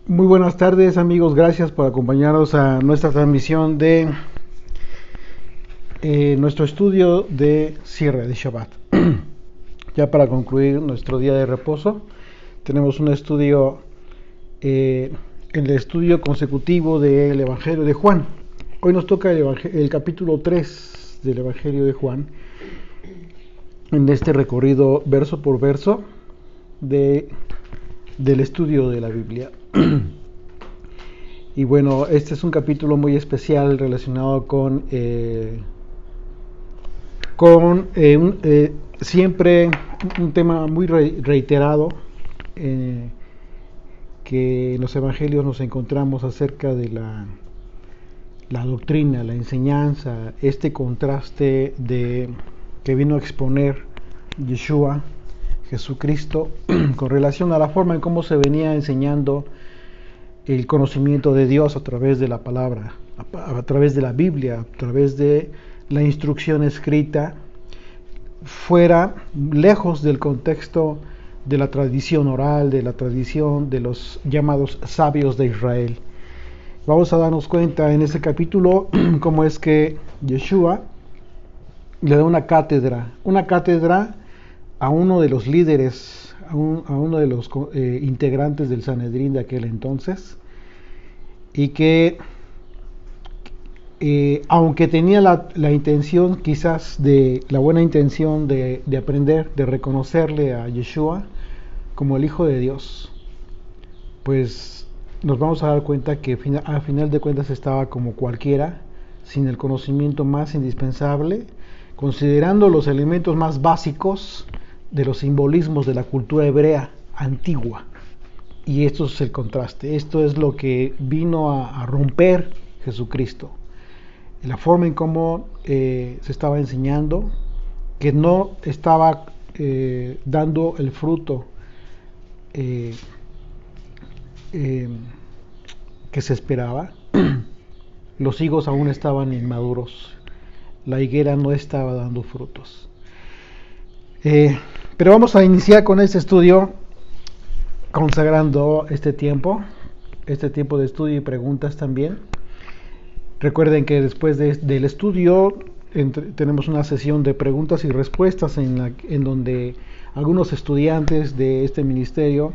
Muy buenas tardes, amigos, gracias por acompañarnos a nuestra transmisión de nuestro estudio de cierre de Shabbat. Ya para concluir nuestro día de reposo, tenemos un estudio, el estudio consecutivo del Evangelio de Juan. Hoy nos toca el capítulo 3 del Evangelio de Juan, en este recorrido verso por verso del estudio de la Biblia. Y bueno, este es un capítulo muy especial relacionado con siempre un tema muy reiterado que en los evangelios nos encontramos acerca de la doctrina, la enseñanza, este contraste que vino a exponer Yeshua, Jesucristo, con relación a la forma en cómo se venía enseñando el conocimiento de Dios a través de la palabra, a través de la Biblia, a través de la instrucción escrita, fuera, lejos del contexto de la tradición oral, de la tradición de los llamados sabios de Israel. Vamos a darnos cuenta en este capítulo cómo es que Yeshua le da una cátedra a uno de los líderes, a uno de los integrantes del Sanedrín de aquel entonces, y que aunque tenía la intención, quizás la buena intención de aprender, de reconocerle a Yeshua como el Hijo de Dios, pues nos vamos a dar cuenta que a final de cuentas estaba como cualquiera, sin el conocimiento más indispensable, considerando los elementos más básicos de los simbolismos de la cultura hebrea antigua. Y esto es el contraste, esto es lo que vino a romper Jesucristo. La forma en cómo se estaba enseñando, que no estaba dando el fruto que se esperaba. Los higos aún estaban inmaduros, la higuera no estaba dando frutos. Pero vamos a iniciar con este estudio, consagrando este tiempo de estudio y preguntas también. Recuerden que después del estudio tenemos una sesión de preguntas y respuestas en donde algunos estudiantes de este ministerio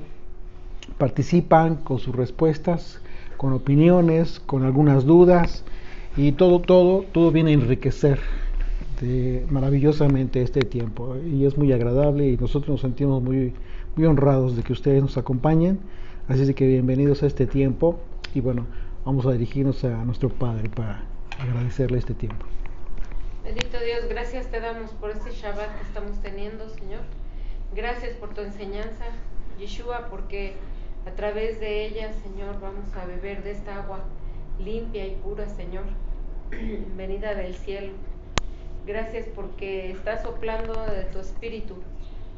participan con sus respuestas, con opiniones, con algunas dudas, y todo viene a enriquecer maravillosamente este tiempo, y es muy agradable y nosotros nos sentimos muy, muy honrados de que ustedes nos acompañen. Así es que bienvenidos a este tiempo, y bueno, vamos a dirigirnos a nuestro Padre para agradecerle este tiempo. Bendito Dios, gracias te damos por este Shabbat que estamos teniendo, Señor. Gracias por tu enseñanza, Yeshua, porque a través de ella, Señor, vamos a beber de esta agua limpia y pura, Señor, venida del cielo. Gracias porque estás soplando de tu espíritu,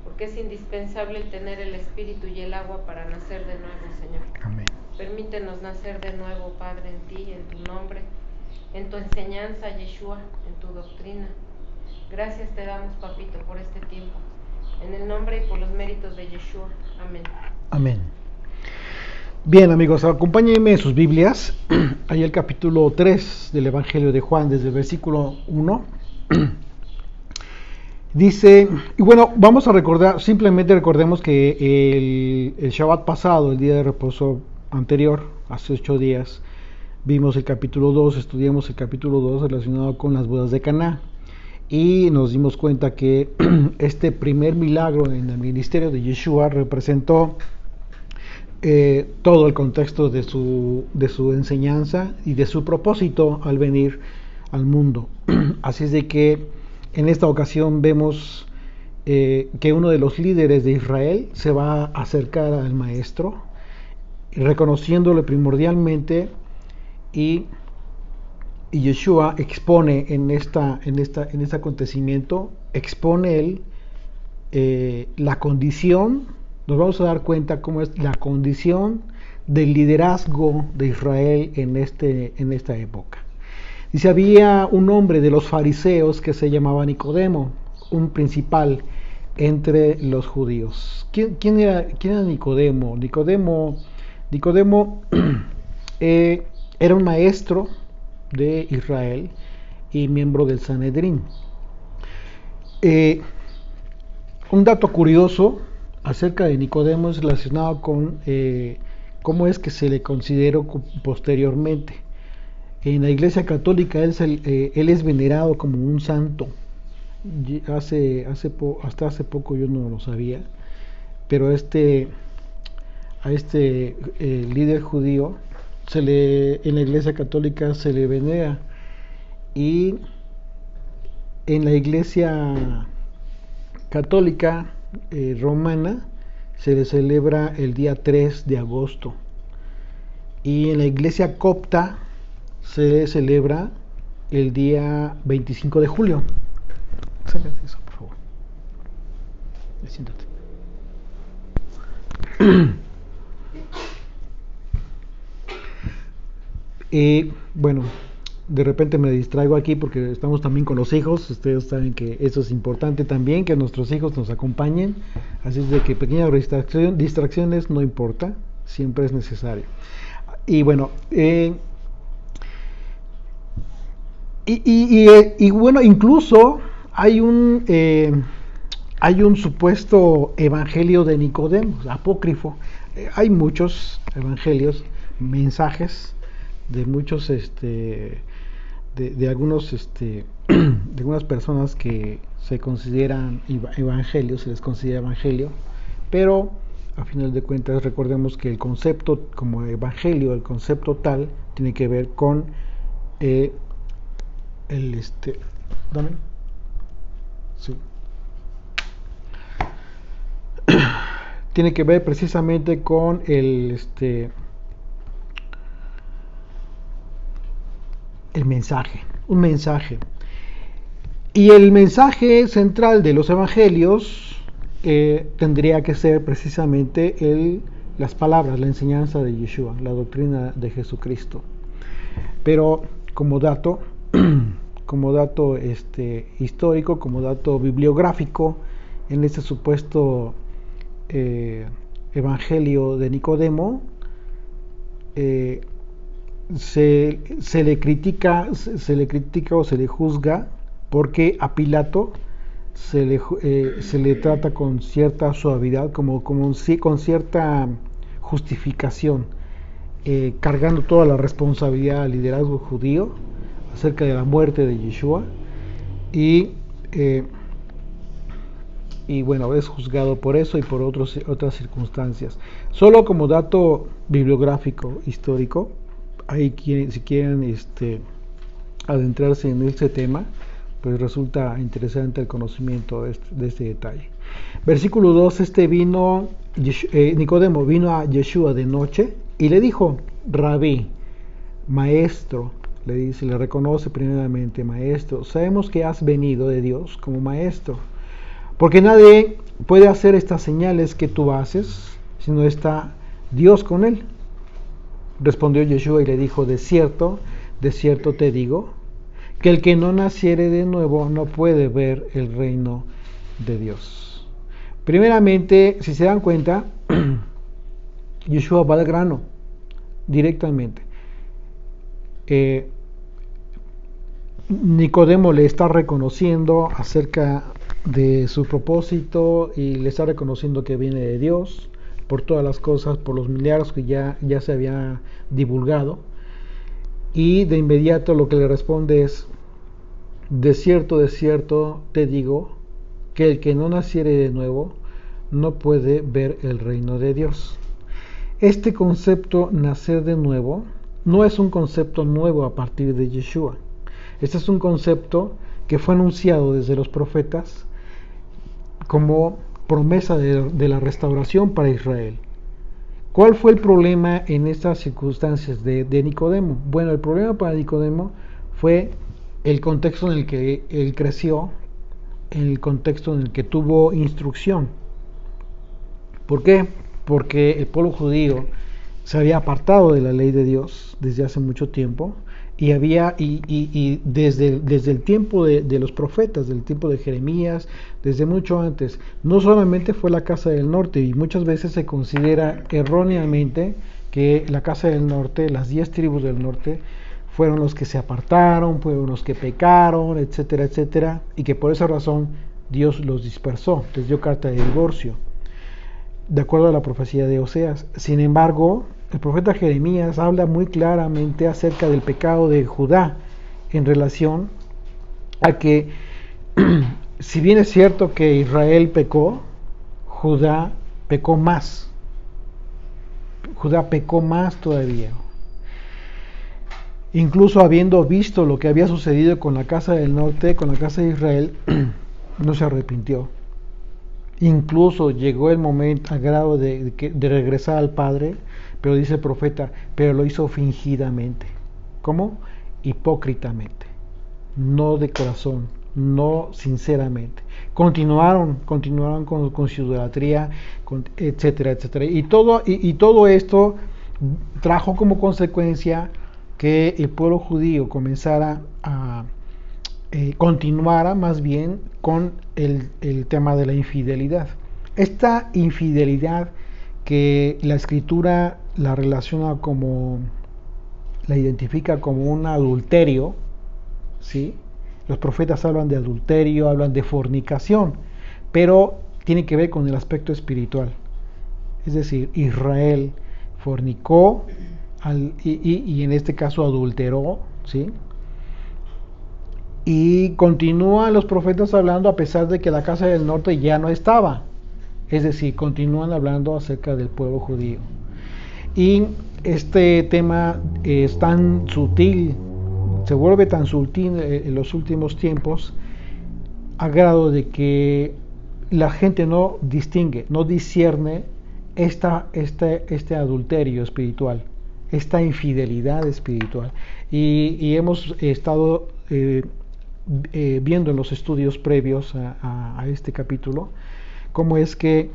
porque es indispensable tener el espíritu y el agua para nacer de nuevo, Señor. Amén. Permítenos nacer de nuevo, Padre, en ti, en tu nombre, en tu enseñanza, Yeshua, en tu doctrina. Gracias te damos, Papito, por este tiempo. En el nombre y por los méritos de Yeshua. Amén. Amén. Bien, amigos, acompáñenme en sus Biblias. Ahí el capítulo 3 del Evangelio de Juan, desde el versículo 1. Dice, y bueno, vamos a recordar, simplemente recordemos que el Shabbat pasado, el día de reposo anterior, hace 8 días, vimos el capítulo 2, estudiamos el capítulo 2 relacionado con las bodas de Caná, y nos dimos cuenta que este primer milagro en el ministerio de Yeshua representó todo el contexto de su enseñanza y de su propósito al venir al mundo. Así es de que en esta ocasión vemos que uno de los líderes de Israel se va a acercar al maestro, reconociéndole primordialmente, y Yeshua expone en este acontecimiento, expone él la condición. Nos vamos a dar cuenta cómo es la condición del liderazgo de Israel en esta época. Dice, había un hombre de los fariseos que se llamaba Nicodemo, un principal entre los judíos. ¿Quién era Nicodemo? Nicodemo Nicodemo era un maestro de Israel y miembro del Sanedrín. Un dato curioso acerca de Nicodemo es relacionado con cómo es que se le consideró posteriormente. En la Iglesia Católica él es venerado como un santo. Hasta hace poco yo no lo sabía, pero a este líder judío en la Iglesia Católica se le venera, y en la Iglesia Católica romana se le celebra el día 3 de agosto, y en la Iglesia copta se celebra el día 25 de julio. Sácate eso, por favor. Siéntate. Bueno, de repente me distraigo aquí porque estamos también con los hijos. Ustedes saben que eso es importante también, que nuestros hijos nos acompañen. Así es de que pequeñas distracciones no importa, siempre es necesario. Y bueno, bueno, incluso hay un supuesto evangelio de Nicodemo, apócrifo. Hay muchos evangelios, mensajes de muchos de algunos de algunas personas que se consideran evangelios, se les considera evangelio, pero a final de cuentas recordemos que el concepto como evangelio, el concepto tal, tiene que ver con dame. Sí. Tiene que ver precisamente con el mensaje, un mensaje. Y el mensaje central de los evangelios tendría que ser precisamente las palabras, la enseñanza de Yeshua, la doctrina de Jesucristo. Pero como dato histórico, como dato bibliográfico, en este supuesto evangelio de Nicodemo, se le critica o se le juzga porque a Pilato se le trata con cierta suavidad, con cierta justificación, cargando toda la responsabilidad al liderazgo judío acerca de la muerte de Yeshua, y bueno, es juzgado por eso y por otras circunstancias. Solo como dato bibliográfico histórico, si quieren adentrarse en este tema, pues resulta interesante el conocimiento de este detalle. Versículo 2, Nicodemo vino a Yeshua de noche y le dijo: Rabí, maestro, le reconoce primeramente, maestro, sabemos que has venido de Dios como maestro, porque nadie puede hacer estas señales que tú haces si no está Dios con él. Respondió Yeshua y le dijo: de cierto te digo, que el que no naciere de nuevo no puede ver el reino de Dios. Primeramente, si se dan cuenta, Yeshua va al grano, directamente. Nicodemo le está reconociendo acerca de su propósito y le está reconociendo que viene de Dios por todas las cosas, por los milagros que ya se había divulgado, y de inmediato lo que le responde es: de cierto te digo, que el que no naciere de nuevo no puede ver el reino de Dios. Este concepto, nacer de nuevo, no es un concepto nuevo a partir de Yeshua. Este es un concepto que fue anunciado desde los profetas como promesa de la restauración para Israel. ¿Cuál fue el problema en estas circunstancias de Nicodemo? Bueno, el problema para Nicodemo fue el contexto en el que él creció, en el contexto en el que tuvo instrucción. ¿Por qué? Porque el pueblo judío se había apartado de la ley de Dios desde hace mucho tiempo, y desde el tiempo de los profetas, del tiempo de Jeremías, desde mucho antes. No solamente fue la casa del norte, y muchas veces se considera erróneamente que la casa del norte, las 10 tribus del norte, fueron los que se apartaron, fueron los que pecaron, etcétera, etcétera, y que por esa razón Dios los dispersó, les dio carta de divorcio, de acuerdo a la profecía de Oseas. Sin embargo, el profeta Jeremías habla muy claramente acerca del pecado de Judá en relación a que, si bien es cierto que Israel pecó, Judá pecó más. Judá pecó más todavía. Incluso habiendo visto lo que había sucedido con la casa del norte, con la casa de Israel, no se arrepintió. Incluso llegó el momento al grado de regresar al Padre, pero dice el profeta, pero lo hizo fingidamente. ¿Cómo? Hipócritamente, no de corazón, no sinceramente. Continuaron con su idolatría, etcétera, etcétera. Y todo esto trajo como consecuencia que el pueblo judío comenzara a continuara más bien con el tema de la infidelidad. Esta infidelidad que la escritura la relaciona como, la identifica como un adulterio, ¿sí? Los profetas hablan de adulterio, hablan de fornicación, pero tiene que ver con el aspecto espiritual. Es decir, Israel fornicó y en este caso adulteró, ¿sí? Y continúan los profetas hablando a pesar de que la casa del norte ya no estaba. Es decir, continúan hablando acerca del pueblo judío. Y este tema es tan sutil, se vuelve tan sutil en los últimos tiempos, a grado de que la gente no distingue, no discierne este adulterio espiritual, esta infidelidad espiritual. Y hemos estado viendo en los estudios previos a este capítulo cómo es que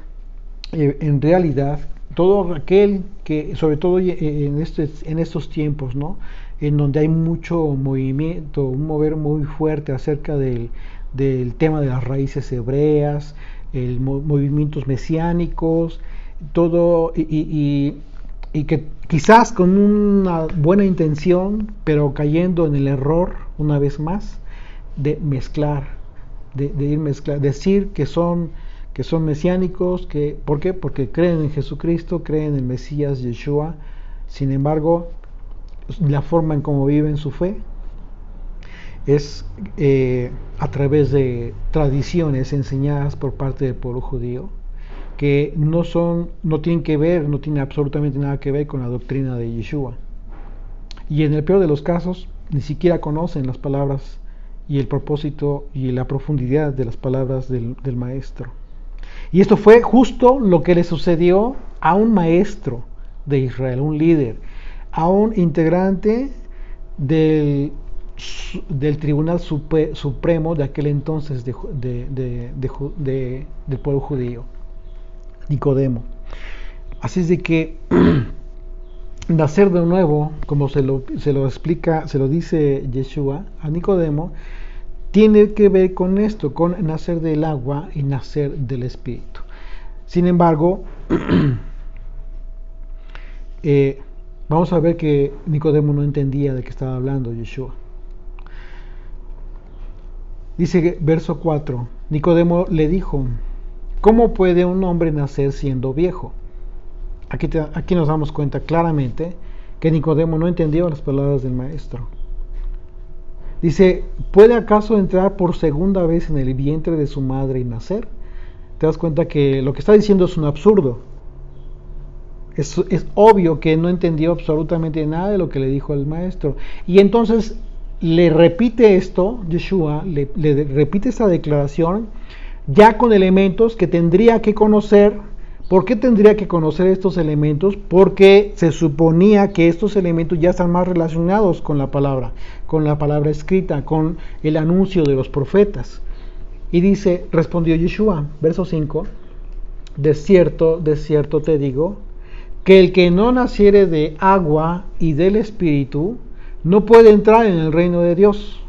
en realidad todo aquel que, sobre todo en estos tiempos, ¿no?, en donde hay mucho movimiento, un mover muy fuerte acerca del tema de las raíces hebreas, movimientos mesiánicos, todo, y que quizás con una buena intención, pero cayendo en el error una vez más de mezclar, de ir mezclar, decir que son mesiánicos, ¿por qué? Porque creen en Jesucristo, creen en el Mesías Yeshua. Sin embargo, la forma en cómo viven su fe es a través de tradiciones enseñadas por parte del pueblo judío, que no tienen absolutamente nada que ver con la doctrina de Yeshua. Y en el peor de los casos, ni siquiera conocen las palabras y el propósito y la profundidad de las palabras del maestro. Y esto fue justo lo que le sucedió a un maestro de Israel, un líder, a un integrante del Tribunal Supremo de aquel entonces del pueblo judío, Nicodemo. Así es de que nacer de nuevo, como se lo explica, se lo dice Yeshua a Nicodemo, tiene que ver con esto, con nacer del agua y nacer del Espíritu. Sin embargo, vamos a ver que Nicodemo no entendía de qué estaba hablando Yeshua. Dice verso 4, Nicodemo le dijo, ¿cómo puede un hombre nacer siendo viejo? Aquí nos damos cuenta claramente que Nicodemo no entendía las palabras del maestro. Dice, ¿puede acaso entrar por segunda vez en el vientre de su madre y nacer? Te das cuenta que lo que está diciendo es un absurdo. Es obvio que no entendió absolutamente nada de lo que le dijo el maestro. Y entonces le repite esto, Yeshua, le repite esta declaración, ya con elementos que tendría que conocer. ¿Por qué tendría que conocer estos elementos? Porque se suponía que estos elementos ya están más relacionados con la palabra escrita, con el anuncio de los profetas. Y dice, respondió Yeshua, verso 5, de cierto te digo, que el que no naciere de agua y del Espíritu, no puede entrar en el reino de Dios.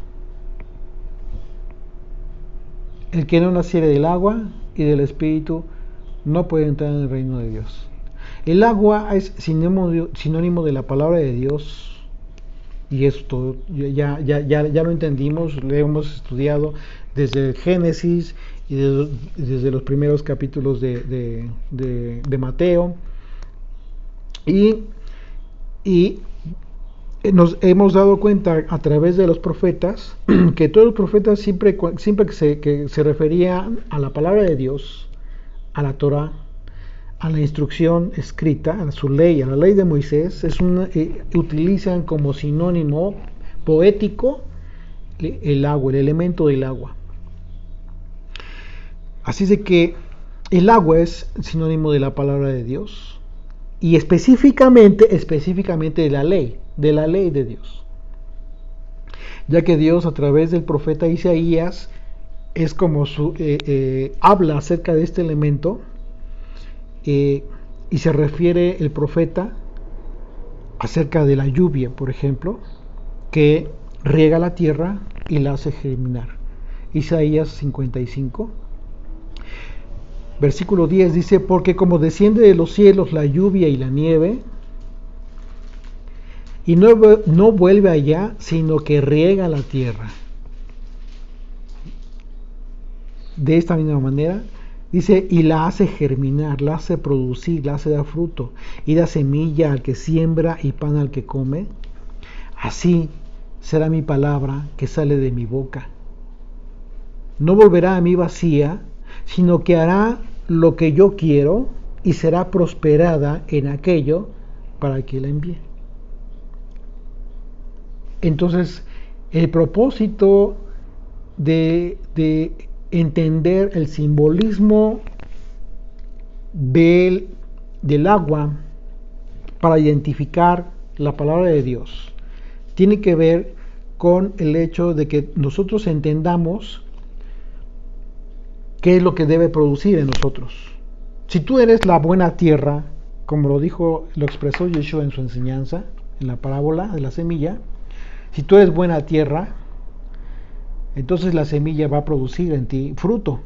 El que no naciere del agua y del Espíritu, no puede entrar en el reino de Dios. El agua es sinónimo de la palabra de Dios. Y esto ya lo entendimos, lo hemos estudiado desde el Génesis y desde los primeros capítulos de Mateo. Y nos hemos dado cuenta a través de los profetas que todos los profetas siempre que se referían a la palabra de Dios, a la Torah, a la instrucción escrita, a su ley, a la ley de Moisés, utilizan como sinónimo poético el agua, el elemento del agua. Así de que el agua es sinónimo de la palabra de Dios y específicamente de la ley de Dios. Ya que Dios a través del profeta Isaías es como habla acerca de este elemento. Y se refiere el profeta acerca de la lluvia, por ejemplo, que riega la tierra y la hace germinar. Isaías 55, versículo 10 dice: porque como desciende de los cielos la lluvia y la nieve, y no vuelve allá, sino que riega la tierra. De esta misma manera, dice, y la hace germinar, la hace producir, la hace dar fruto, y da semilla al que siembra y pan al que come. Así será mi palabra que sale de mi boca. No volverá a mí vacía, sino que hará lo que yo quiero y será prosperada en aquello para que la envíe. Entonces, el propósito de entender el simbolismo del agua para identificar la palabra de Dios tiene que ver con el hecho de que nosotros entendamos qué es lo que debe producir en nosotros. Si tú eres la buena tierra, como lo expresó Yeshua en su enseñanza, en la parábola de la semilla, si tú eres buena tierra, entonces la semilla va a producir en ti fruto.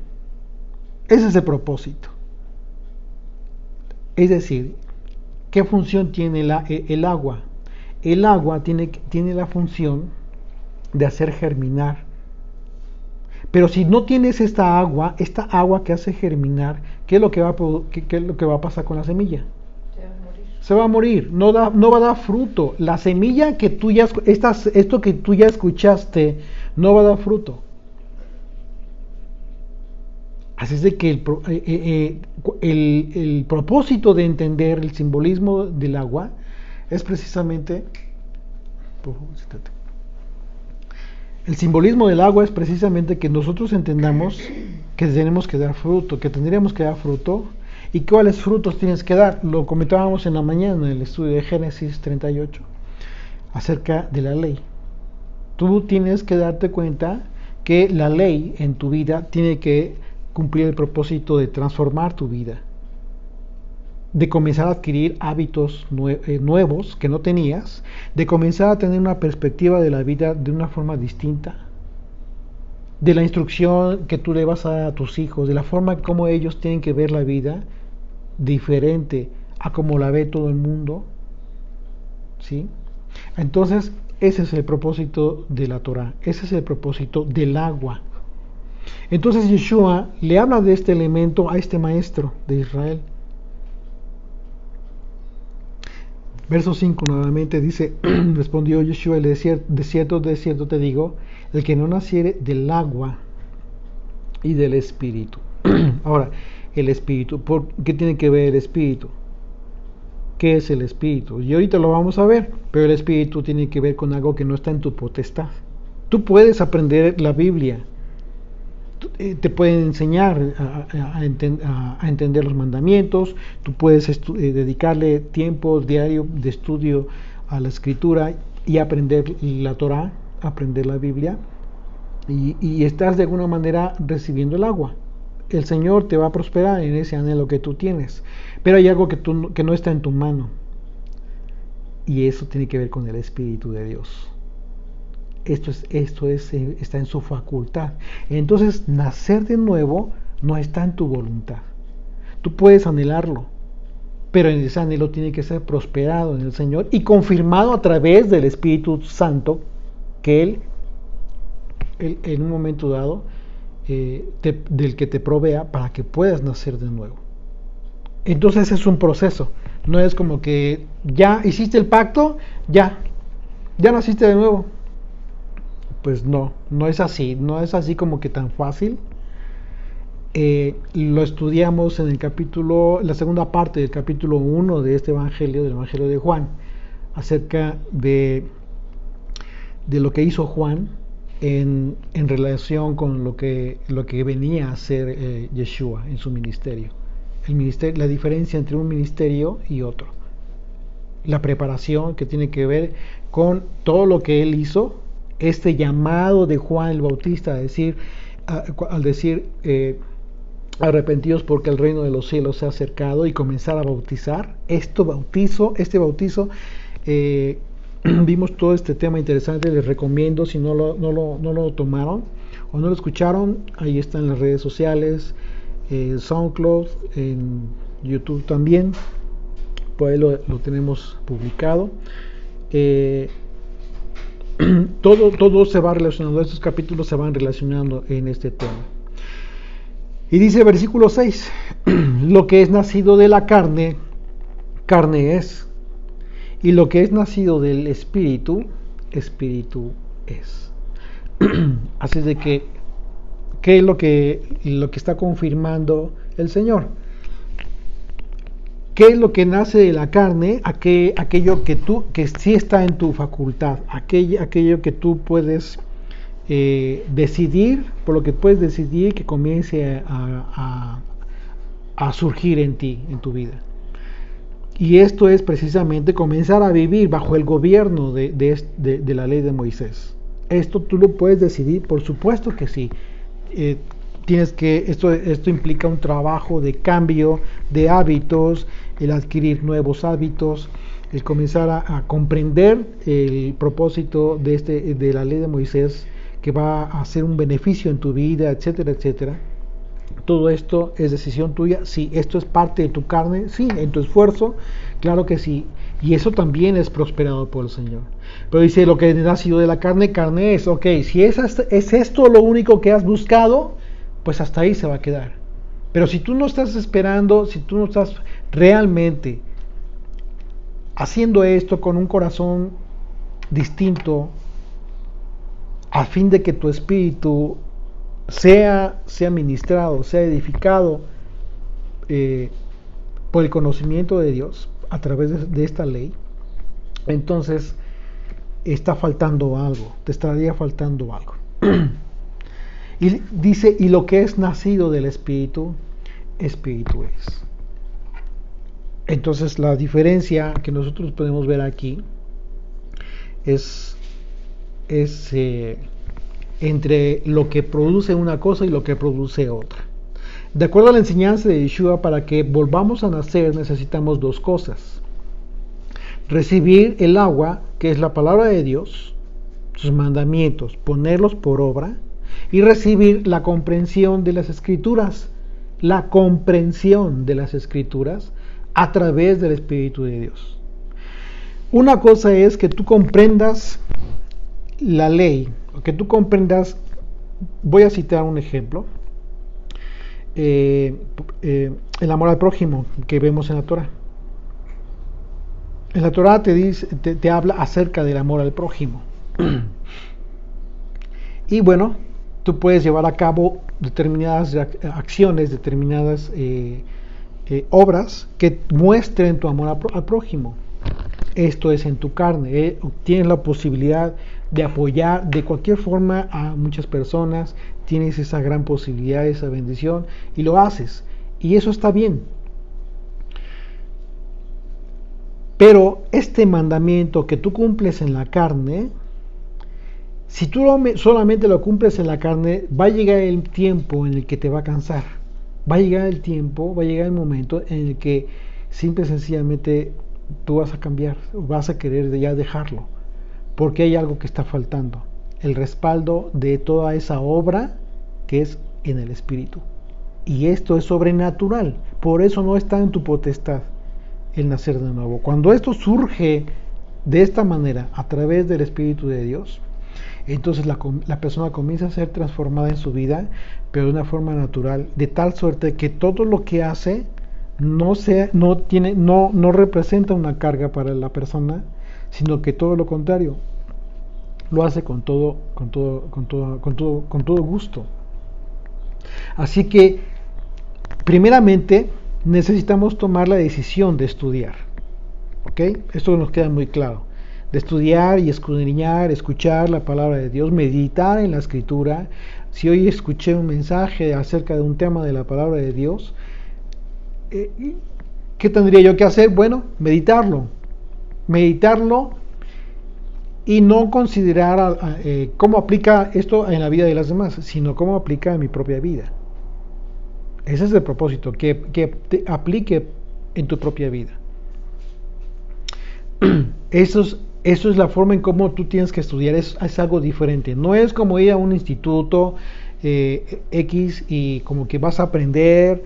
Ese es el propósito. Es decir, ¿qué función tiene el agua? El agua tiene la función de hacer germinar. Pero si no tienes esta agua que hace germinar, ¿qué es lo que va a pasar con la semilla? Se va a morir, no va a dar fruto. La semilla que tú ya esto que tú ya escuchaste no va a dar fruto. Así es de que el propósito de entender el simbolismo del agua es precisamente que nosotros entendamos que tenemos que dar fruto, que tendríamos que dar fruto. ¿Y cuáles frutos tienes que dar? Lo comentábamos en la mañana en el estudio de Génesis 38 acerca de la ley. Tú tienes que darte cuenta que la ley en tu vida tiene que cumplir el propósito de transformar tu vida, de comenzar a adquirir hábitos nuevos que no tenías, de comenzar a tener una perspectiva de la vida de una forma distinta, de la instrucción que tú le vas a dar a tus hijos, de la forma como ellos tienen que ver la vida diferente a como la ve todo el mundo, ¿sí? Entonces, ese es el propósito de la Torah, ese es el propósito del agua. Entonces Yeshua le habla de este elemento a este maestro de Israel. Verso 5 nuevamente dice: respondió Yeshua, de cierto te digo, el que no naciere del agua y del espíritu. Ahora, el espíritu, ¿por qué tiene que ver el espíritu? ¿Qué es el espíritu? Y ahorita lo vamos a ver, pero el espíritu tiene que ver con algo que no está en tu potestad. Tú puedes aprender la Biblia, te pueden enseñar a entender los mandamientos, tú puedes dedicarle tiempo diario de estudio a la escritura y aprender la Torah, aprender la Biblia, y estás de alguna manera recibiendo el agua. El Señor te va a prosperar en ese anhelo que tú tienes, pero hay algo que no está en tu mano, y eso tiene que ver con el Espíritu de Dios. Esto está en su facultad. Entonces, nacer de nuevo no está en tu voluntad. Tú puedes anhelarlo, pero ese anhelo tiene que ser prosperado en el Señor y confirmado a través del Espíritu Santo que Él en un momento dado del que te provea para que puedas nacer de nuevo. Entonces es un proceso, no es como que ya hiciste el pacto, ya naciste de nuevo. Pues no es así como que tan fácil. Lo estudiamos en el capítulo, la segunda parte del capítulo 1 de este evangelio, del evangelio de Juan, acerca de lo que hizo Juan en relación con lo que venía a hacer Yeshua en su ministerio. La diferencia entre un ministerio y otro. La preparación que tiene que ver con todo lo que él hizo, este llamado de Juan el Bautista al decir arrepentidos porque el reino de los cielos se ha acercado y comenzar a bautizar. Este bautizo, vimos todo este tema interesante, les recomiendo si no lo tomaron o no lo escucharon, ahí está en las redes sociales, SoundCloud, en YouTube también, por ahí lo tenemos publicado. Todo se va relacionando, estos capítulos se van relacionando en este tema. Y dice versículo 6, lo que es nacido de la carne, carne es, y lo que es nacido del Espíritu, Espíritu es. Así de que, ¿qué es lo que está confirmando el Señor? ¿Qué es lo que nace de la carne? Aquello que sí está en tu facultad, aquello que tú puedes decidir, por lo que puedes decidir que comience a surgir en ti, en tu vida. Y esto es precisamente comenzar a vivir bajo el gobierno de la ley de Moisés. Esto tú lo puedes decidir, por supuesto que sí. Esto implica un trabajo de cambio de hábitos, el adquirir nuevos hábitos, el comenzar a comprender el propósito de la ley de Moisés, que va a hacer un beneficio en tu vida, etcétera, etcétera. Todo esto es decisión tuya. Sí, esto es parte de tu carne, sí, en tu esfuerzo, claro que sí. Y eso también es prosperado por el Señor. Pero dice, lo que ha nacido de la carne, carne es. Ok, si es esto lo único que has buscado, pues hasta ahí se va a quedar. Pero si tú no estás esperando, si tú no estás realmente haciendo esto con un corazón distinto, a fin de que tu espíritu sea ministrado, sea edificado por el conocimiento de Dios a través de esta ley, entonces está faltando algo, te estaría faltando algo. Y dice, y lo que es nacido del Espíritu, Espíritu es. Entonces la diferencia que nosotros podemos ver aquí es entre lo que produce una cosa y lo que produce otra. De acuerdo a la enseñanza de Yeshua, para que volvamos a nacer necesitamos dos cosas: recibir el agua, que es la palabra de Dios, sus mandamientos, ponerlos por obra, y recibir la comprensión de las Escrituras, a través del Espíritu de Dios. Una cosa es que tú comprendas la ley, que tú comprendas. Voy a citar un ejemplo, el amor al prójimo que vemos en la Torah. En la Torah te habla acerca del amor al prójimo. Y bueno, tú puedes llevar a cabo determinadas acciones, determinadas obras que muestren tu amor al prójimo. Esto es en tu carne. Tienes la posibilidad de apoyar de cualquier forma a muchas personas, tienes esa gran posibilidad, esa bendición, y lo haces, y eso está bien. Pero este mandamiento que tú cumples en la carne, si tú solamente lo cumples en la carne, va a llegar el tiempo en el que te va a cansar, va a llegar el momento en el que simple y sencillamente tú vas a cambiar, vas a querer ya dejarlo, porque hay algo que está faltando, el respaldo de toda esa obra que es en el Espíritu. Y esto es sobrenatural, por eso no está en tu potestad. el nacer de nuevo. Cuando esto surge de esta manera, a través del Espíritu de Dios, entonces la persona comienza a ser transformada en su vida, pero de una forma natural, de tal suerte que todo lo que hace no representa una carga para la persona, sino que todo lo contrario, lo hace con todo gusto. Así que, primeramente, necesitamos tomar la decisión de estudiar. ¿Ok? Esto nos queda muy claro. De estudiar y escudriñar, escuchar la palabra de Dios, meditar en la Escritura. Si hoy escuché un mensaje acerca de un tema de la palabra de Dios, ¿qué tendría yo que hacer? Bueno, meditarlo y no considerar cómo aplica esto en la vida de las demás, sino cómo aplica en mi propia vida. Ese es el propósito, que te aplique en tu propia vida. Eso es la forma en cómo tú tienes que estudiar, es algo diferente. No es como ir a un instituto X y como que vas a aprender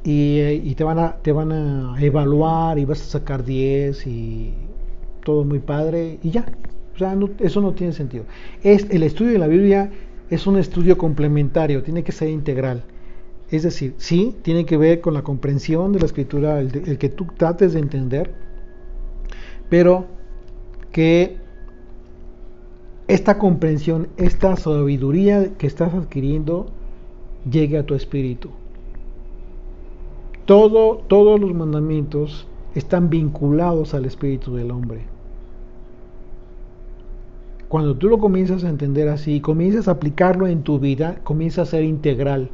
y te van a evaluar y vas a sacar 10 y todo muy padre y ya. O sea, eso no tiene sentido. El estudio de la Biblia es un estudio complementario, tiene que ser integral. Es decir, sí, tiene que ver con la comprensión de la Escritura, el que tú trates de entender, pero que esta comprensión, esta sabiduría que estás adquiriendo, llegue a tu espíritu. Todos los mandamientos están vinculados al espíritu del hombre. Cuando tú lo comienzas a entender así, comienzas a aplicarlo en tu vida, comienza a ser integral.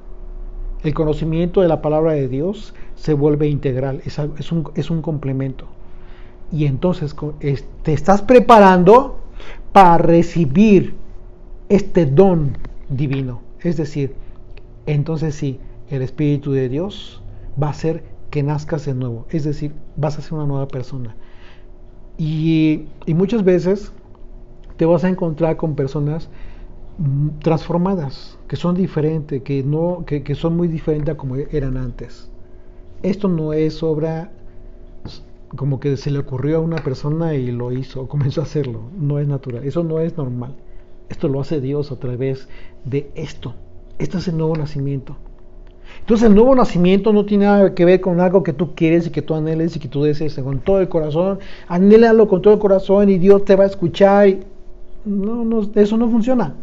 El conocimiento de la palabra de Dios se vuelve integral, es un complemento. Y entonces te estás preparando para recibir este don divino. Es decir, entonces sí, el Espíritu de Dios va a hacer que nazcas de nuevo. Es decir, vas a ser una nueva persona. Y muchas veces te vas a encontrar con personas transformadas, que son diferentes, que son muy diferentes a como eran antes. Esto no es obra como que se le ocurrió a una persona y lo hizo, comenzó a hacerlo. No es natural, eso no es normal. Esto lo hace Dios a través de esto. Esto es el nuevo nacimiento. Entonces el nuevo nacimiento no tiene nada que ver con algo que tú quieres y que tú anheles y que tú desees con todo el corazón. Anhélalo con todo el corazón y Dios te va a escuchar. No, eso no funciona.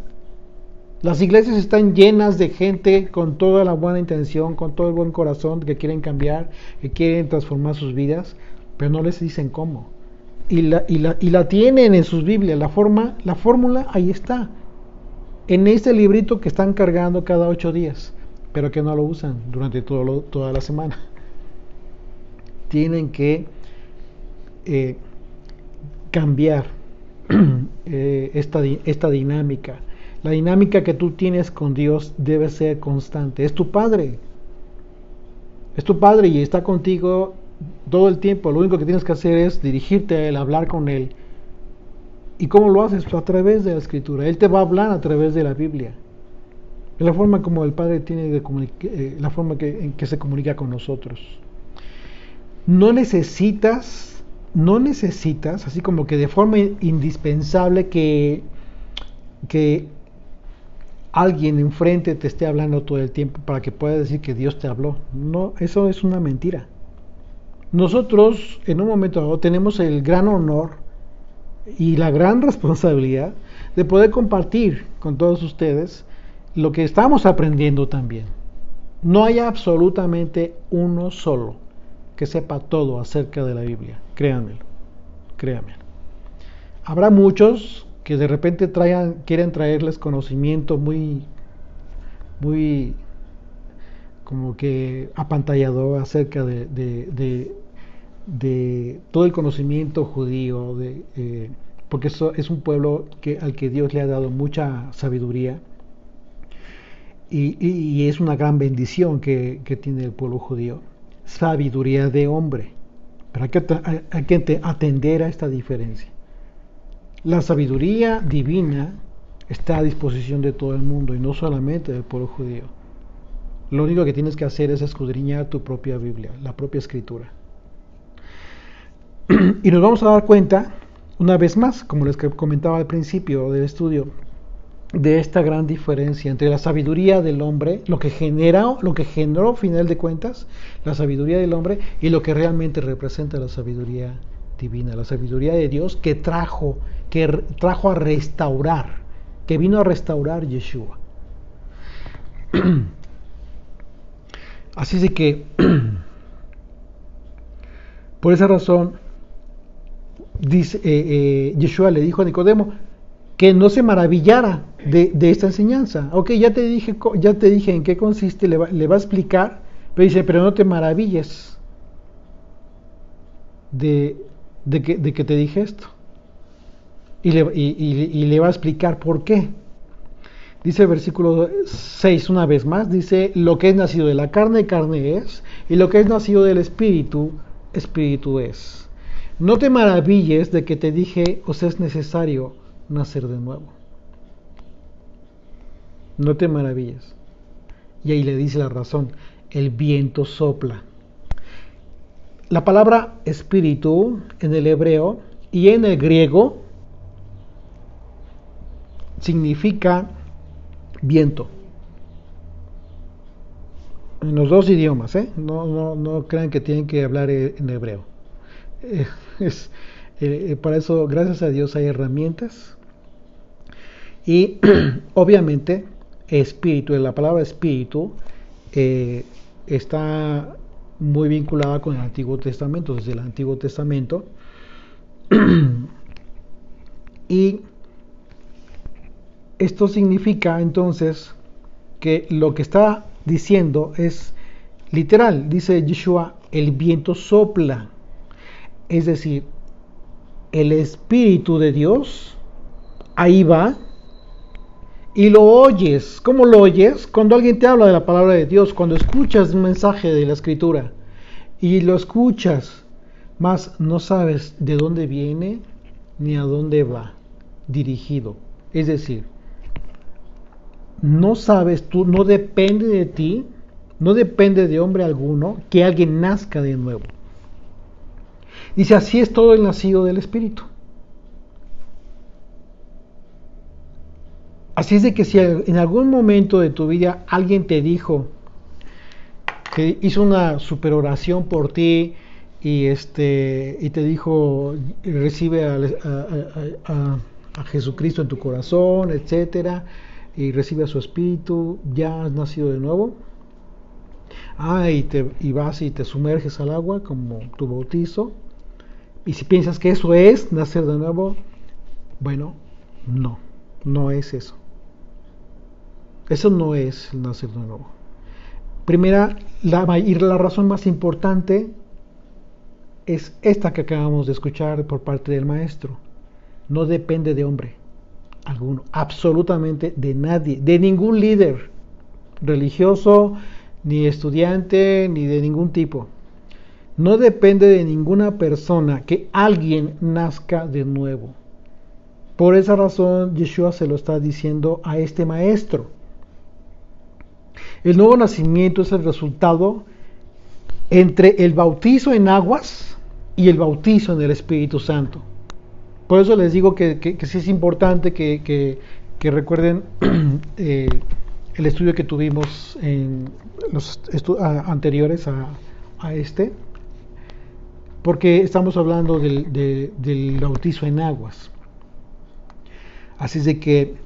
Las iglesias están llenas de gente con toda la buena intención, con todo el buen corazón, que quieren cambiar, que quieren transformar sus vidas, pero no les dicen cómo. Y la tienen en sus Biblias, la fórmula ahí está. En este librito que están cargando cada 8 días, pero que no lo usan durante toda la semana. Tienen que cambiar esta dinámica. La dinámica que tú tienes con Dios debe ser constante. Es tu Padre y está contigo todo el tiempo. Lo único que tienes que hacer es dirigirte a Él, hablar con Él. ¿Y cómo lo haces? A través de la Escritura. Él te va a hablar a través de la Biblia. Es la forma como el Padre tiene de la forma en que se comunica con nosotros. No necesitas, así como que de forma indispensable que alguien enfrente te esté hablando todo el tiempo para que puedas decir que Dios te habló. No, eso es una mentira. Nosotros en un momento dado tenemos el gran honor y la gran responsabilidad de poder compartir con todos ustedes lo que estamos aprendiendo también. No hay absolutamente uno solo que sepa todo acerca de la Biblia, créanmelo. Habrá muchos que de repente quieren traerles conocimiento muy como que apantallador acerca de todo el conocimiento judío, porque eso es un pueblo al que Dios le ha dado mucha sabiduría y es una gran bendición que tiene el pueblo judío, sabiduría de hombre, pero hay que atender a esta diferencia. La sabiduría divina está a disposición de todo el mundo y no solamente del pueblo judío. Lo único que tienes que hacer es escudriñar tu propia Biblia, la propia Escritura. Y nos vamos a dar cuenta, una vez más, como les comentaba al principio del estudio, de esta gran diferencia entre la sabiduría del hombre, lo que generó a final de cuentas la sabiduría del hombre, y lo que realmente representa la sabiduría divina, la sabiduría de Dios que trajo a restaurar, que vino a restaurar Yeshua. Así es que por esa razón dice, Yeshua le dijo a Nicodemo que no se maravillara de esta enseñanza. Ok, ya te dije en qué consiste, le va a explicar, pero dice, pero no te maravilles de que te dije esto. Y le va a explicar por qué. Dice el versículo 6 una vez más, dice, lo que es nacido de la carne, carne es, y lo que es nacido del espíritu, espíritu es. No te maravilles de que te dije, os es necesario nacer de nuevo. No te maravilles. Y ahí le dice la razón, el viento sopla. La palabra espíritu en el hebreo y en el griego significa viento. En los dos idiomas, no crean que tienen que hablar en hebreo. Para eso, gracias a Dios, hay herramientas. Y obviamente, espíritu, la palabra espíritu está muy vinculada con el Antiguo Testamento, desde el Antiguo Testamento. Y esto significa entonces que lo que está diciendo es literal. Dice Yeshua, el viento sopla. Es decir, el Espíritu de Dios ahí va y lo oyes. ¿Cómo lo oyes? Cuando alguien te habla de la palabra de Dios, cuando escuchas un mensaje de la Escritura y lo escuchas, mas no sabes de dónde viene ni a dónde va dirigido. Es decir, no sabes tú, no depende de ti, no depende de hombre alguno que alguien nazca de nuevo. Dice, así es todo el nacido del Espíritu. Así es de que si en algún momento de tu vida alguien te dijo, que hizo una super oración por ti y te dijo, recibe a Jesucristo en tu corazón, etcétera, y recibe a su Espíritu, ya has nacido de nuevo. Y vas y te sumerges al agua como tu bautizo. Y si piensas que eso es nacer de nuevo, bueno, no es eso. Eso no es el nacer de nuevo. Primera, la razón más importante es esta que acabamos de escuchar por parte del maestro. No depende de hombre alguno, absolutamente de nadie, de ningún líder religioso, ni estudiante, ni de ningún tipo. No depende de ninguna persona que alguien nazca de nuevo. Por esa razón, Yeshua se lo está diciendo a este maestro. El nuevo nacimiento es el resultado entre el bautizo en aguas y el bautizo en el Espíritu Santo. Por eso les digo que sí es importante que recuerden el estudio que tuvimos en los anteriores a este, porque estamos hablando del bautizo en aguas. Así es de que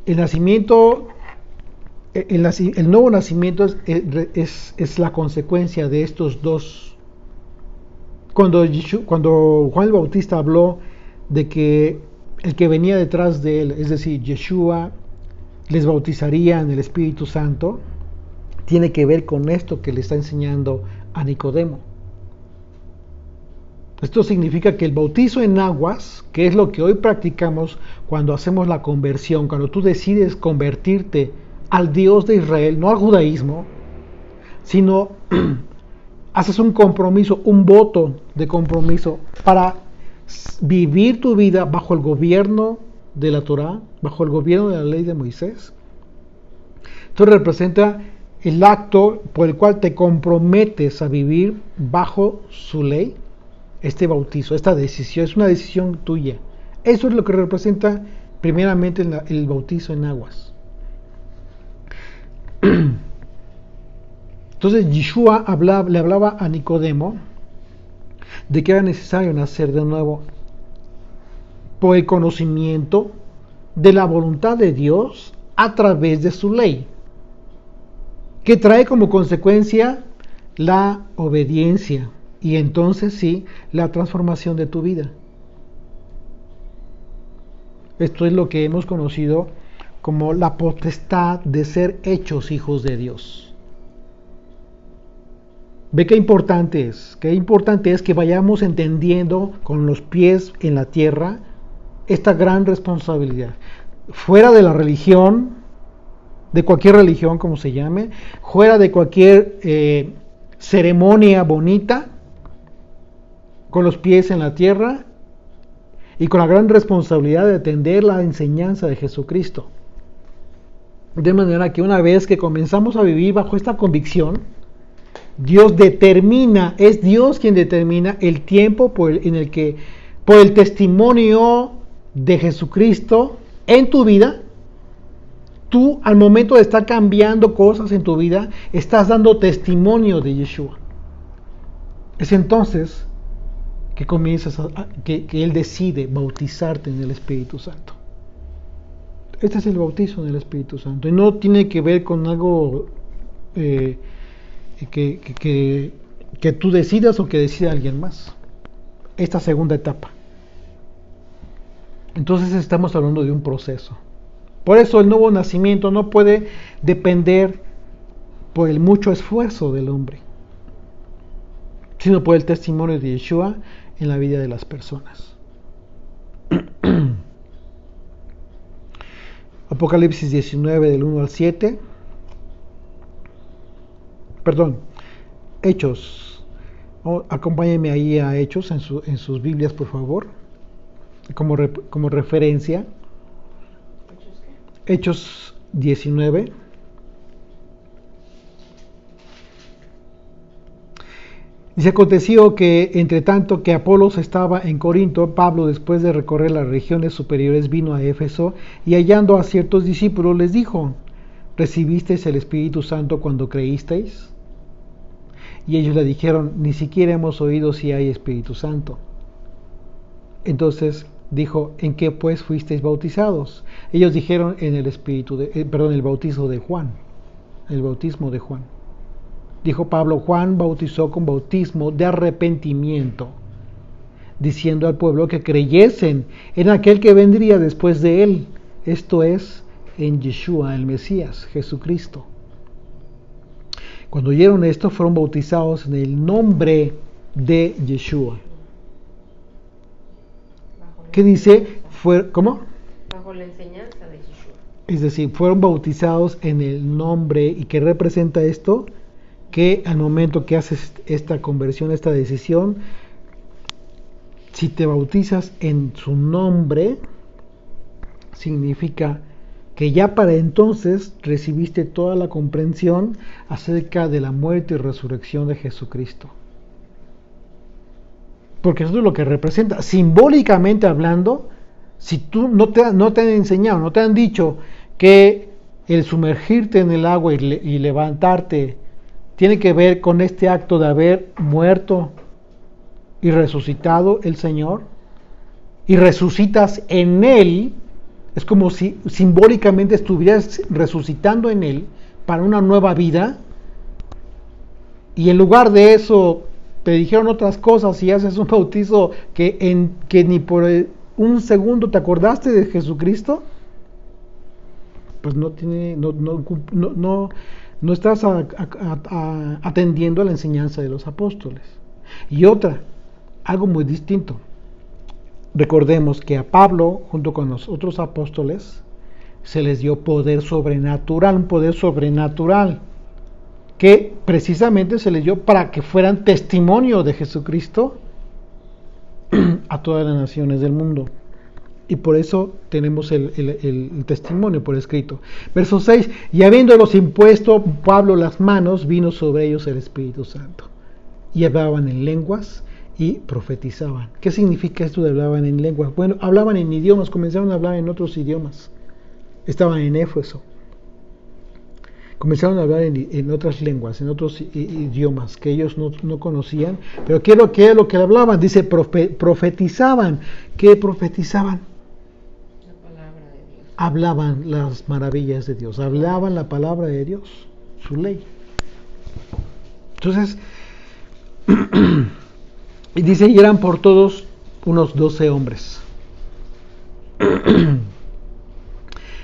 el nacimiento, el nuevo nacimiento es la consecuencia de estos dos. Cuando Juan el Bautista habló de que el que venía detrás de él, es decir, Yeshua, les bautizaría en el Espíritu Santo, tiene que ver con esto que le está enseñando a Nicodemo. Esto significa que el bautizo en aguas, que es lo que hoy practicamos cuando hacemos la conversión, cuando tú decides convertirte al Dios de Israel, no al judaísmo, sino haces un compromiso, un voto de compromiso para vivir tu vida bajo el gobierno de la Torá, bajo el gobierno de la ley de Moisés. Esto representa el acto por el cual te comprometes a vivir bajo su ley, este bautizo, esta decisión, es una decisión tuya. Eso es lo que representa primeramente el bautizo en aguas. Entonces Yeshua le hablaba a Nicodemo de que era necesario nacer de nuevo por el conocimiento de la voluntad de Dios a través de su ley, que trae como consecuencia la obediencia y entonces sí, la transformación de tu vida. Esto es lo que hemos conocido como la potestad de ser hechos hijos de Dios. Ve qué importante es que vayamos entendiendo con los pies en la tierra esta gran responsabilidad. Fuera de la religión, de cualquier religión como se llame, fuera de cualquier ceremonia bonita, con los pies en la tierra y con la gran responsabilidad de atender la enseñanza de Jesucristo. De manera que una vez que comenzamos a vivir bajo esta convicción, Dios determina, es Dios quien determina el tiempo por el testimonio de Jesucristo en tu vida. Tú, al momento de estar cambiando cosas en tu vida, estás dando testimonio de Yeshua. Es entonces que comienzas que Él decide bautizarte en el Espíritu Santo. Este es el bautizo en el Espíritu Santo. Y no tiene que ver con algo que tú decidas o que decida alguien más. Esta segunda etapa. Entonces estamos hablando de un proceso. Por eso el nuevo nacimiento no puede depender por el mucho esfuerzo del hombre, sino por el testimonio de Yeshua en la vida de las personas. Apocalipsis 19 del 1 al 7. Hechos. Acompáñenme ahí a Hechos en sus Biblias, por favor, como referencia. Hechos 19. Dice: aconteció que, entre tanto que Apolos estaba en Corinto, Pablo, después de recorrer las regiones superiores, vino a Éfeso, y hallando a ciertos discípulos les dijo: ¿recibisteis el Espíritu Santo cuando creísteis? Y ellos le dijeron: ni siquiera hemos oído si hay Espíritu Santo. Entonces dijo: ¿en qué pues fuisteis bautizados? Ellos dijeron: en el el bautizo de Juan, el bautismo de Juan. Dijo Pablo: Juan bautizó con bautismo de arrepentimiento, diciendo al pueblo que creyesen en aquel que vendría después de él, esto es, en Yeshua, el Mesías, Jesucristo. Cuando oyeron esto, fueron bautizados en el nombre de Yeshua. ¿Qué dice? ¿Cómo? Bajo la enseñanza de Yeshua. Es decir, fueron bautizados en el nombre. ¿Y qué representa esto? Que al momento que haces esta conversión, esta decisión, si te bautizas en su nombre, significa que ya para entonces recibiste toda la comprensión acerca de la muerte y resurrección de Jesucristo. Porque eso es lo que representa. Simbólicamente hablando, si tú no te han enseñado, no te han dicho que el sumergirte en el agua y levantarte tiene que ver con este acto de haber muerto y resucitado el Señor, y resucitas en Él, es como si simbólicamente estuvieras resucitando en Él para una nueva vida, y en lugar de eso te dijeron otras cosas y haces un bautizo que ni por un segundo te acordaste de Jesucristo, pues no estás atendiendo a la enseñanza de los apóstoles. Y algo muy distinto. Recordemos que a Pablo, junto con los otros apóstoles, se les dio poder sobrenatural, un poder sobrenatural que precisamente se les dio para que fueran testimonio de Jesucristo a todas las naciones del mundo. Y por eso tenemos el testimonio por escrito. Verso 6: y habiéndolos impuesto Pablo las manos, vino sobre ellos el Espíritu Santo, y hablaban en lenguas y profetizaban. ¿Qué significa esto de hablaban en lenguas? Bueno, hablaban en idiomas, comenzaron a hablar en otros idiomas. Estaban en Éfeso. Comenzaron a hablar en otras lenguas, en otros idiomas que ellos no conocían. Pero ¿qué es lo que hablaban? Dice, profetizaban. ¿Qué profetizaban? La palabra de Dios. Hablaban las maravillas de Dios, hablaban la palabra de Dios, su ley. Entonces, y dice, y eran por todos unos 12 hombres.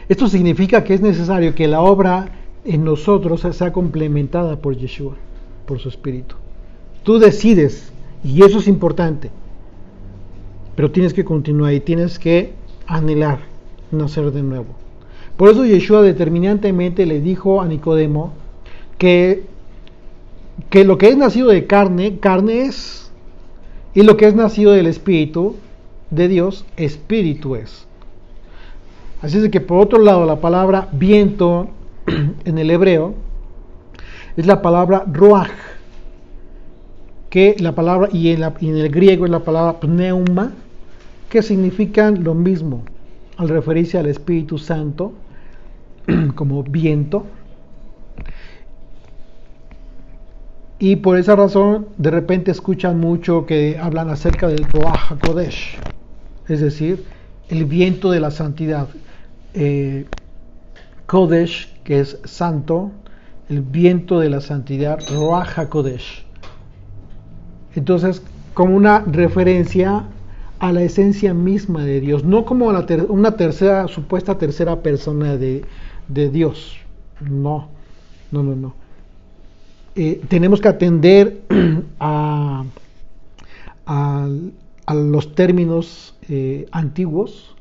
Esto significa que es necesario que la obra en nosotros sea complementada por Yeshua, por su Espíritu. Tú decides, y eso es importante, pero tienes que continuar y tienes que anhelar nacer de nuevo. Por eso Yeshua determinantemente le dijo a Nicodemo que lo que es nacido de carne, carne es, y lo que es nacido del Espíritu de Dios, Espíritu es. Así es que por otro lado la palabra viento en el hebreo es la palabra ruach, que la palabra y en el griego es la palabra pneuma, que significan lo mismo al referirse al Espíritu Santo como viento. Y por esa razón de repente escuchan mucho que hablan acerca del Ruach HaKodesh, es decir, el viento de la santidad. Kodesh, que es santo, el viento de la santidad, Ruach HaKodesh. Entonces, como una referencia a la esencia misma de Dios, no como una supuesta tercera persona de Dios. No. Tenemos que atender a los términos antiguos,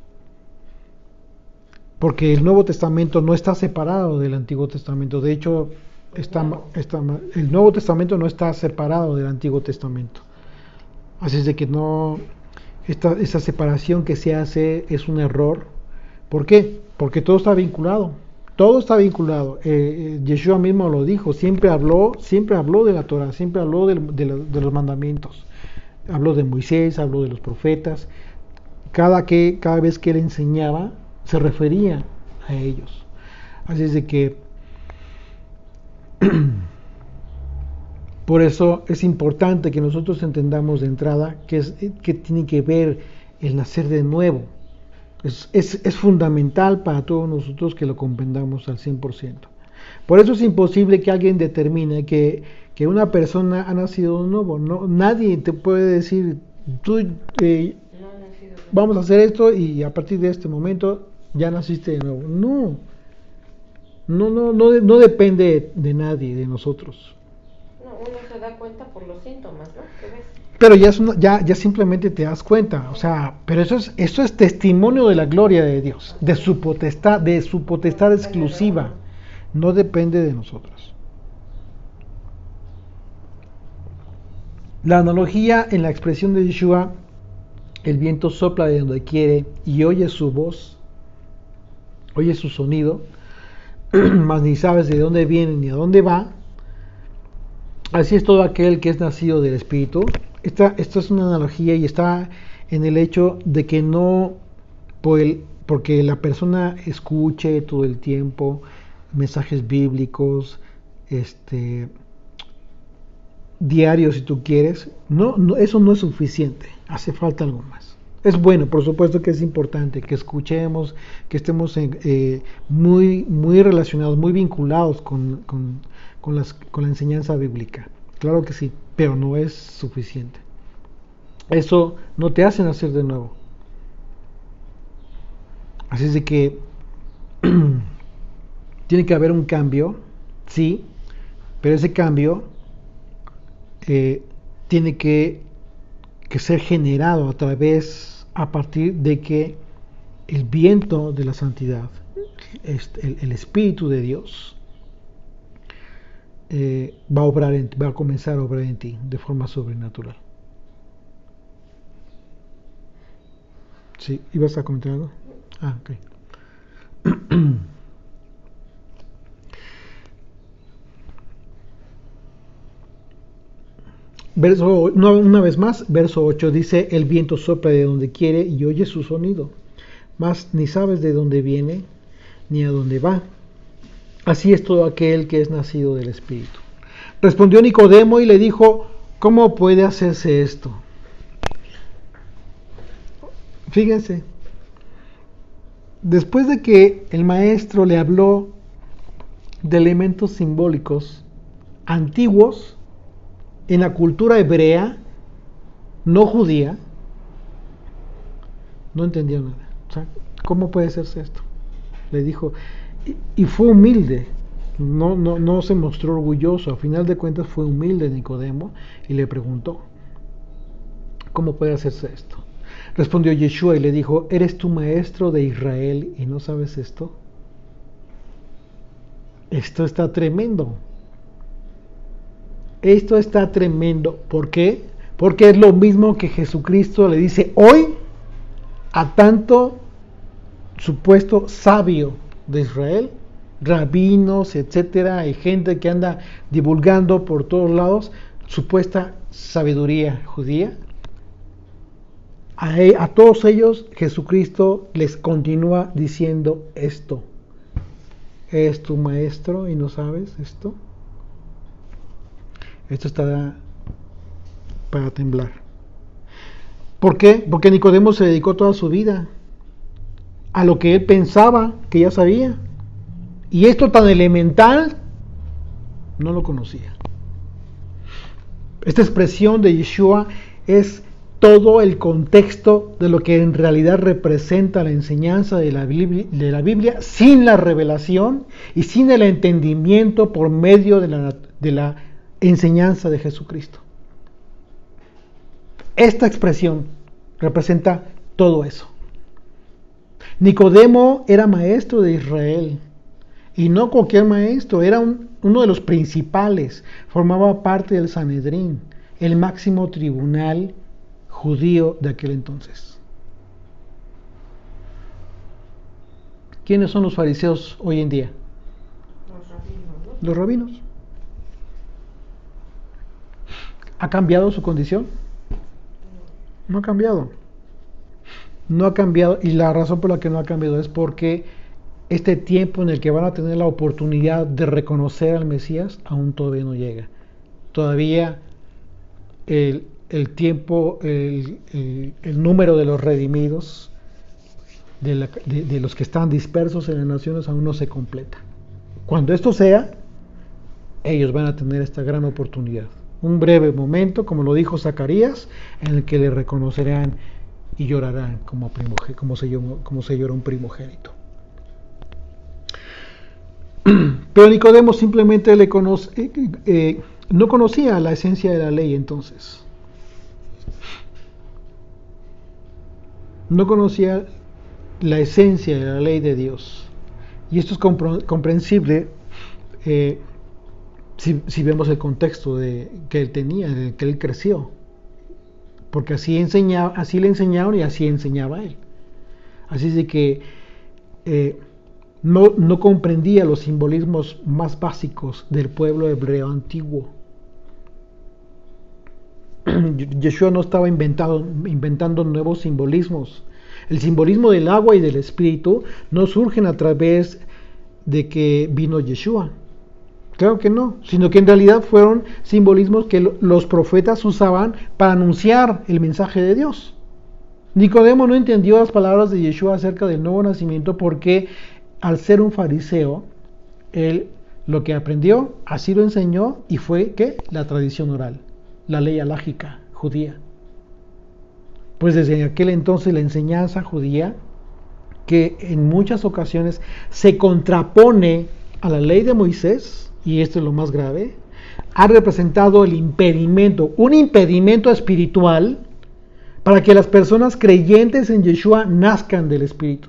porque el Nuevo Testamento no está separado del Antiguo Testamento. De hecho, el Nuevo Testamento no está separado del Antiguo Testamento. Así es de que esa separación que se hace es un error. ¿Por qué? Porque todo está vinculado. Todo está vinculado. Yeshua mismo lo dijo. Siempre habló de la Torah, siempre habló de los mandamientos. Habló de Moisés, habló de los profetas. Cada vez que él enseñaba, se refería a ellos. Así es de que por eso es importante que nosotros entendamos de entrada que tiene que ver el nacer de nuevo. Es fundamental para todos nosotros que lo comprendamos al 100%. Por eso es imposible que alguien determine que una persona ha nacido de nuevo. No, nadie te puede decir, tú vamos a hacer esto y a partir de este momento ya naciste de nuevo. No depende de nadie, de nosotros. Uno se da cuenta por los síntomas, ¿no? ¿Qué ves? Pero ya simplemente te das cuenta, o sea, pero eso es testimonio de la gloria de Dios, de su potestad exclusiva, no depende de nosotros. La analogía en la expresión de Yeshua, el viento sopla de donde quiere y oye su voz, oye su sonido, mas ni sabes de dónde viene ni a dónde va. Así es todo aquel que es nacido del Espíritu. Esto es una analogía y está en el hecho de que no, porque la persona escuche todo el tiempo mensajes bíblicos, diarios si tú quieres, eso no es suficiente, hace falta algo más. Es bueno, por supuesto que es importante que escuchemos, que estemos muy relacionados, muy vinculados con la enseñanza bíblica. Claro que sí, pero no es suficiente. Eso no te hace nacer de nuevo. Así es de que tiene que haber un cambio, sí, pero ese cambio tiene que ser generado a partir de que el viento de la santidad, el Espíritu de Dios, va a comenzar a obrar en ti de forma sobrenatural. Sí, ¿ibas a comentar algo? Ok. una vez más, verso 8 dice, el viento sopla de donde quiere y oye su sonido, mas ni sabes de dónde viene ni a dónde va. Así es todo aquel que es nacido del Espíritu. Respondió Nicodemo y le dijo, ¿cómo puede hacerse esto? Fíjense, después de que el maestro le habló de elementos simbólicos antiguos en la cultura hebrea, no judía, no entendió nada. O sea, ¿cómo puede hacerse esto? Le dijo, y fue humilde, no se mostró orgulloso, a final de cuentas fue humilde Nicodemo y le preguntó, ¿cómo puede hacerse esto? Respondió Yeshua y le dijo, ¿eres tú maestro de Israel y no sabes esto? Esto está tremendo. Esto está tremendo. ¿Por qué? Porque es lo mismo que Jesucristo le dice hoy a tanto supuesto sabio de Israel, rabinos, etcétera, hay gente que anda divulgando por todos lados supuesta sabiduría judía. A todos ellos Jesucristo les continúa diciendo esto. ¿Es tu maestro y no sabes esto? Esto está para temblar. ¿Por qué? Porque Nicodemo se dedicó toda su vida a lo que él pensaba que ya sabía. Y esto tan elemental no lo conocía. Esta expresión de Yeshua es todo el contexto de lo que en realidad representa la enseñanza de la Biblia sin la revelación y sin el entendimiento por medio de la enseñanza de Jesucristo. Esta expresión representa todo eso. Nicodemo era maestro de Israel y no cualquier maestro, era uno de los principales, formaba parte del Sanedrín, el máximo tribunal judío de aquel entonces. ¿Quiénes son los fariseos hoy en día? Los rabinos, ¿no? Los rabinos. ¿Ha cambiado su condición? No ha cambiado. No ha cambiado, y la razón por la que no ha cambiado es porque este tiempo en el que van a tener la oportunidad de reconocer al Mesías aún todavía no llega. Todavía el tiempo, el número de los redimidos, de los que están dispersos en las naciones aún no se completa. Cuando esto sea, ellos van a tener esta gran oportunidad. Un breve momento, como lo dijo Zacarías, en el que le reconocerán y llorarán como se llora un primogénito. Pero Nicodemo simplemente no conocía la esencia de la ley entonces. No conocía la esencia de la ley de Dios. Y esto es comprensible si vemos el contexto que él tenía, en el que él creció. Porque así le enseñaron y así enseñaba él. Así es de que no comprendía los simbolismos más básicos del pueblo hebreo antiguo. Yeshua no estaba inventando nuevos simbolismos. El simbolismo del agua y del espíritu no surgen a través de que vino Yeshua. Claro que no, sino que en realidad fueron simbolismos que los profetas usaban para anunciar el mensaje de Dios. Nicodemo no entendió las palabras de Yeshua acerca del nuevo nacimiento porque al ser un fariseo, él lo que aprendió, así lo enseñó y fue ¿qué? La tradición oral, la ley alágica judía. Pues desde aquel entonces la enseñanza judía, que en muchas ocasiones se contrapone a la ley de Moisés, y esto es lo más grave, ha representado un impedimento espiritual para que las personas creyentes en Yeshua nazcan del Espíritu.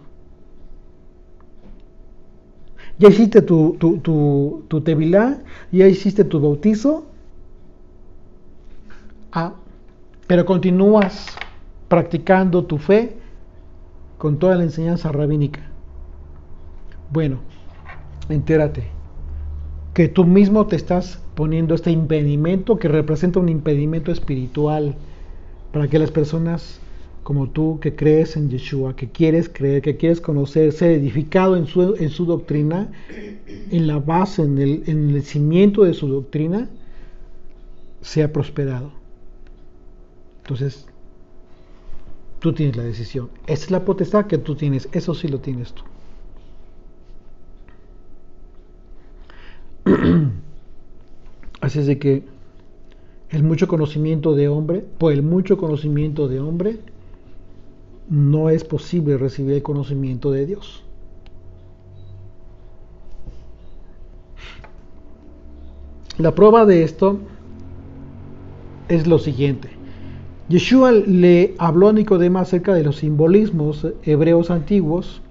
Ya hiciste tu tevilá, ya hiciste tu bautizo, pero continúas practicando tu fe con toda la enseñanza rabínica. Bueno, entérate que tú mismo te estás poniendo este impedimento que representa un impedimento espiritual para que las personas como tú que crees en Yeshua, que quieres creer, que quieres conocer, ser edificado en su doctrina, en la base, en el cimiento de su doctrina, sea prosperado. Entonces, tú tienes la decisión. Esa es la potestad que tú tienes, eso sí lo tienes tú. Así es de que por el mucho conocimiento de hombre, no es posible recibir el conocimiento de Dios. La prueba de esto es lo siguiente. Yeshua le habló a Nicodemo acerca de los simbolismos hebreos antiguos.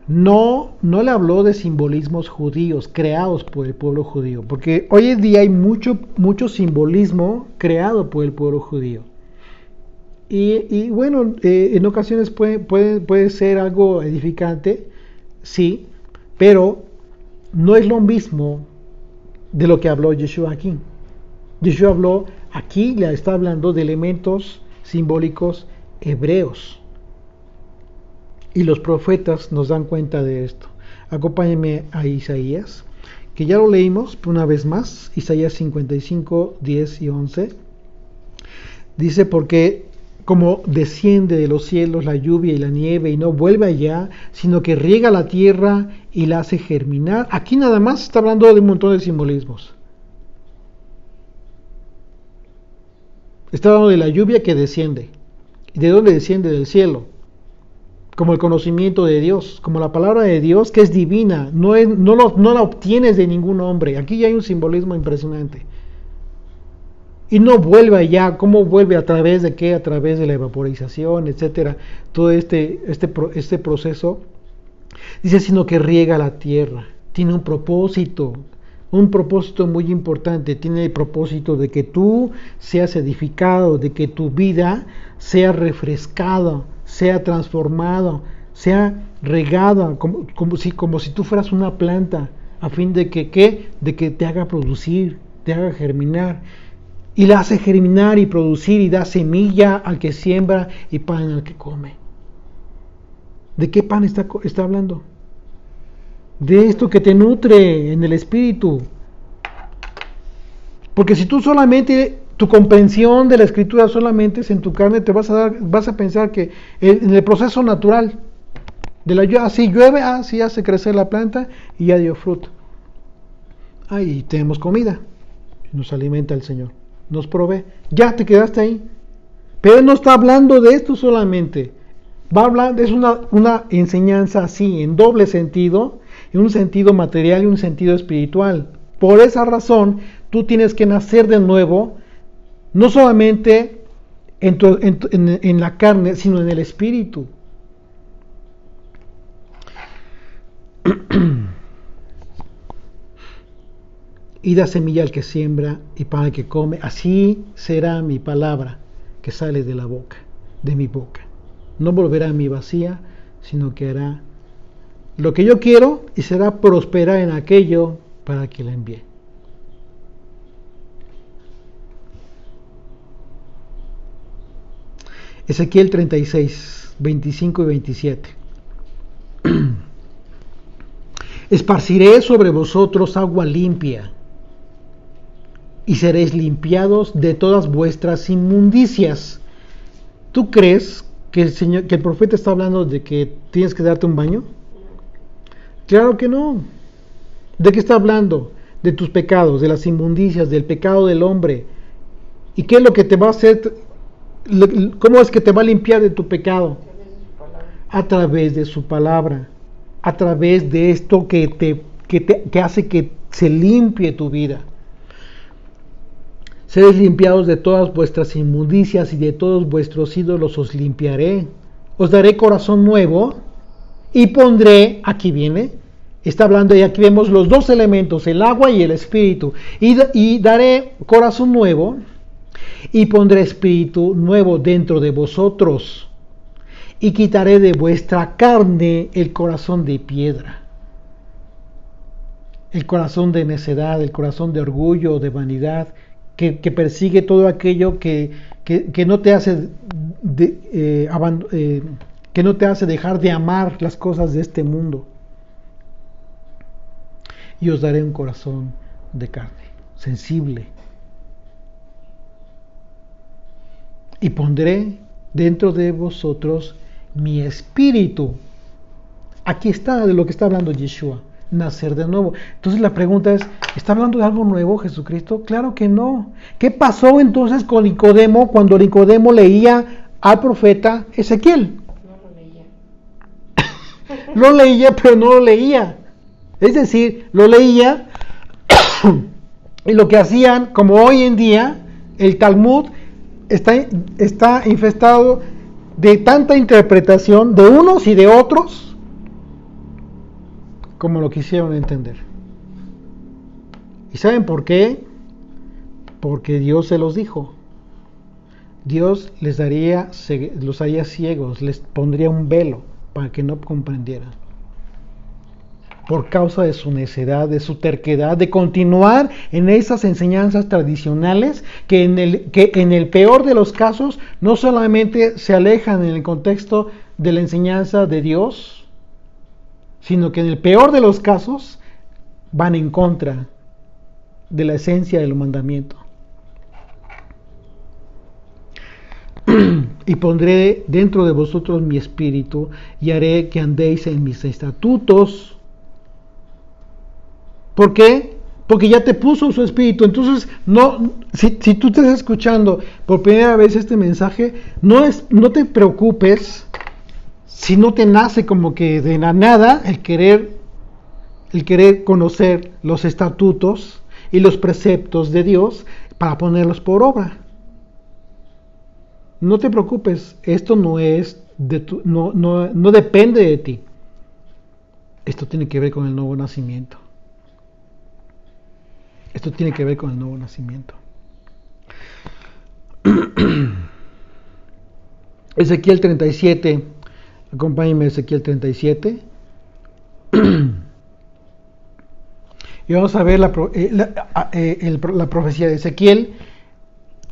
No le habló de simbolismos judíos creados por el pueblo judío, porque hoy en día hay mucho simbolismo creado por el pueblo judío. Y bueno, en ocasiones puede ser algo edificante, sí, pero no es lo mismo de lo que habló Yeshua aquí. Yeshua habló aquí, le está hablando de elementos simbólicos hebreos. Y los profetas nos dan cuenta de esto. Acompáñenme a Isaías, que ya lo leímos una vez más, Isaías 55, 10 y 11. Dice, porque como desciende de los cielos la lluvia y la nieve y no vuelve allá, sino que riega la tierra y la hace germinar. Aquí nada más está hablando de un montón de simbolismos. Está hablando de la lluvia que desciende. ¿Y de dónde desciende? Del cielo. Como el conocimiento de Dios, como la palabra de Dios que es divina, no la obtienes de ningún hombre. Aquí ya hay un simbolismo impresionante. Y no vuelve allá. ¿Cómo vuelve? ¿A través de qué? A través de la evaporización, etcétera. Todo este proceso. Dice, sino que riega la tierra. Tiene un propósito muy importante. Tiene el propósito de que tú seas edificado, de que tu vida sea refrescada, sea transformada, sea regada, como si tú fueras una planta, a fin de que te haga producir, te haga germinar. Y la hace germinar y producir y da semilla al que siembra y pan al que come. ¿De qué pan está hablando? De esto que te nutre en el espíritu. Porque si tú solamente, tu comprensión de la escritura solamente es en tu carne, vas a pensar que en el proceso natural de la lluvia, así llueve, así hace crecer la planta y ya dio fruto. Ahí tenemos comida, nos alimenta el Señor, nos provee, ya te quedaste ahí. Pero Él no está hablando de esto solamente, va a hablar, es una enseñanza así, en doble sentido, en un sentido material y un sentido espiritual. Por esa razón, tú tienes que nacer de nuevo, no solamente en la carne, sino en el espíritu. Y da semilla al que siembra y pan al que come. Así será mi palabra que sale de la boca, de mi boca. No volverá a mí vacía, sino que hará lo que yo quiero y será prosperar en aquello para que la envíe. Ezequiel 36, 25 y 27. Esparciré sobre vosotros agua limpia, y seréis limpiados de todas vuestras inmundicias. ¿Tú crees que el profeta está hablando de que tienes que darte un baño? Claro que no. ¿De qué está hablando? De tus pecados, de las inmundicias, del pecado del hombre. ¿Y qué es lo que te va a hacer? ¿Cómo es que te va a limpiar de tu pecado? A través de su palabra. A través de esto que hace que se limpie tu vida. Seréis limpiados de todas vuestras inmundicias y de todos vuestros ídolos os limpiaré. Os daré corazón nuevo y pondré, aquí viene, está hablando y aquí vemos los dos elementos, el agua y el espíritu. Y daré corazón nuevo y pondré espíritu nuevo dentro de vosotros. Y quitaré de vuestra carne el corazón de piedra. el corazón de necedad, el corazón de orgullo, de vanidad, que persigue todo aquello que no te hace que no te hace dejar de amar las cosas de este mundo. Y os daré un corazón de carne, sensible. Y pondré dentro de vosotros mi espíritu. Aquí está de lo que está hablando Yeshua, nacer de nuevo. Entonces la pregunta es, ¿está hablando de algo nuevo Jesucristo? Claro que no. ¿Qué pasó entonces con Nicodemo cuando Nicodemo leía al profeta Ezequiel? No lo leía. Lo leía, pero no lo leía. Es decir, lo leía y lo que hacían, como hoy en día, el Talmud está infestado de tanta interpretación de unos y de otros como lo quisieron entender. ¿Y saben por qué? Porque Dios se los dijo. Dios los haría ciegos, les pondría un velo para que no comprendieran. Por causa de su necedad, de su terquedad, de continuar en esas enseñanzas tradicionales que en el peor de los casos no solamente se alejan en el contexto de la enseñanza de Dios, sino que en el peor de los casos van en contra de la esencia del mandamiento. Y pondré dentro de vosotros mi espíritu y haré que andéis en mis estatutos. ¿Por qué? Porque ya te puso su espíritu. Entonces, si tú estás escuchando por primera vez este mensaje, no te preocupes si no te nace como que de la nada el querer conocer los estatutos y los preceptos de Dios para ponerlos por obra. No te preocupes, esto no depende de ti. Esto tiene que ver con el nuevo nacimiento. Esto tiene que ver con el nuevo nacimiento. Ezequiel 37, acompáñenme a Ezequiel 37. Y vamos a ver la profecía de Ezequiel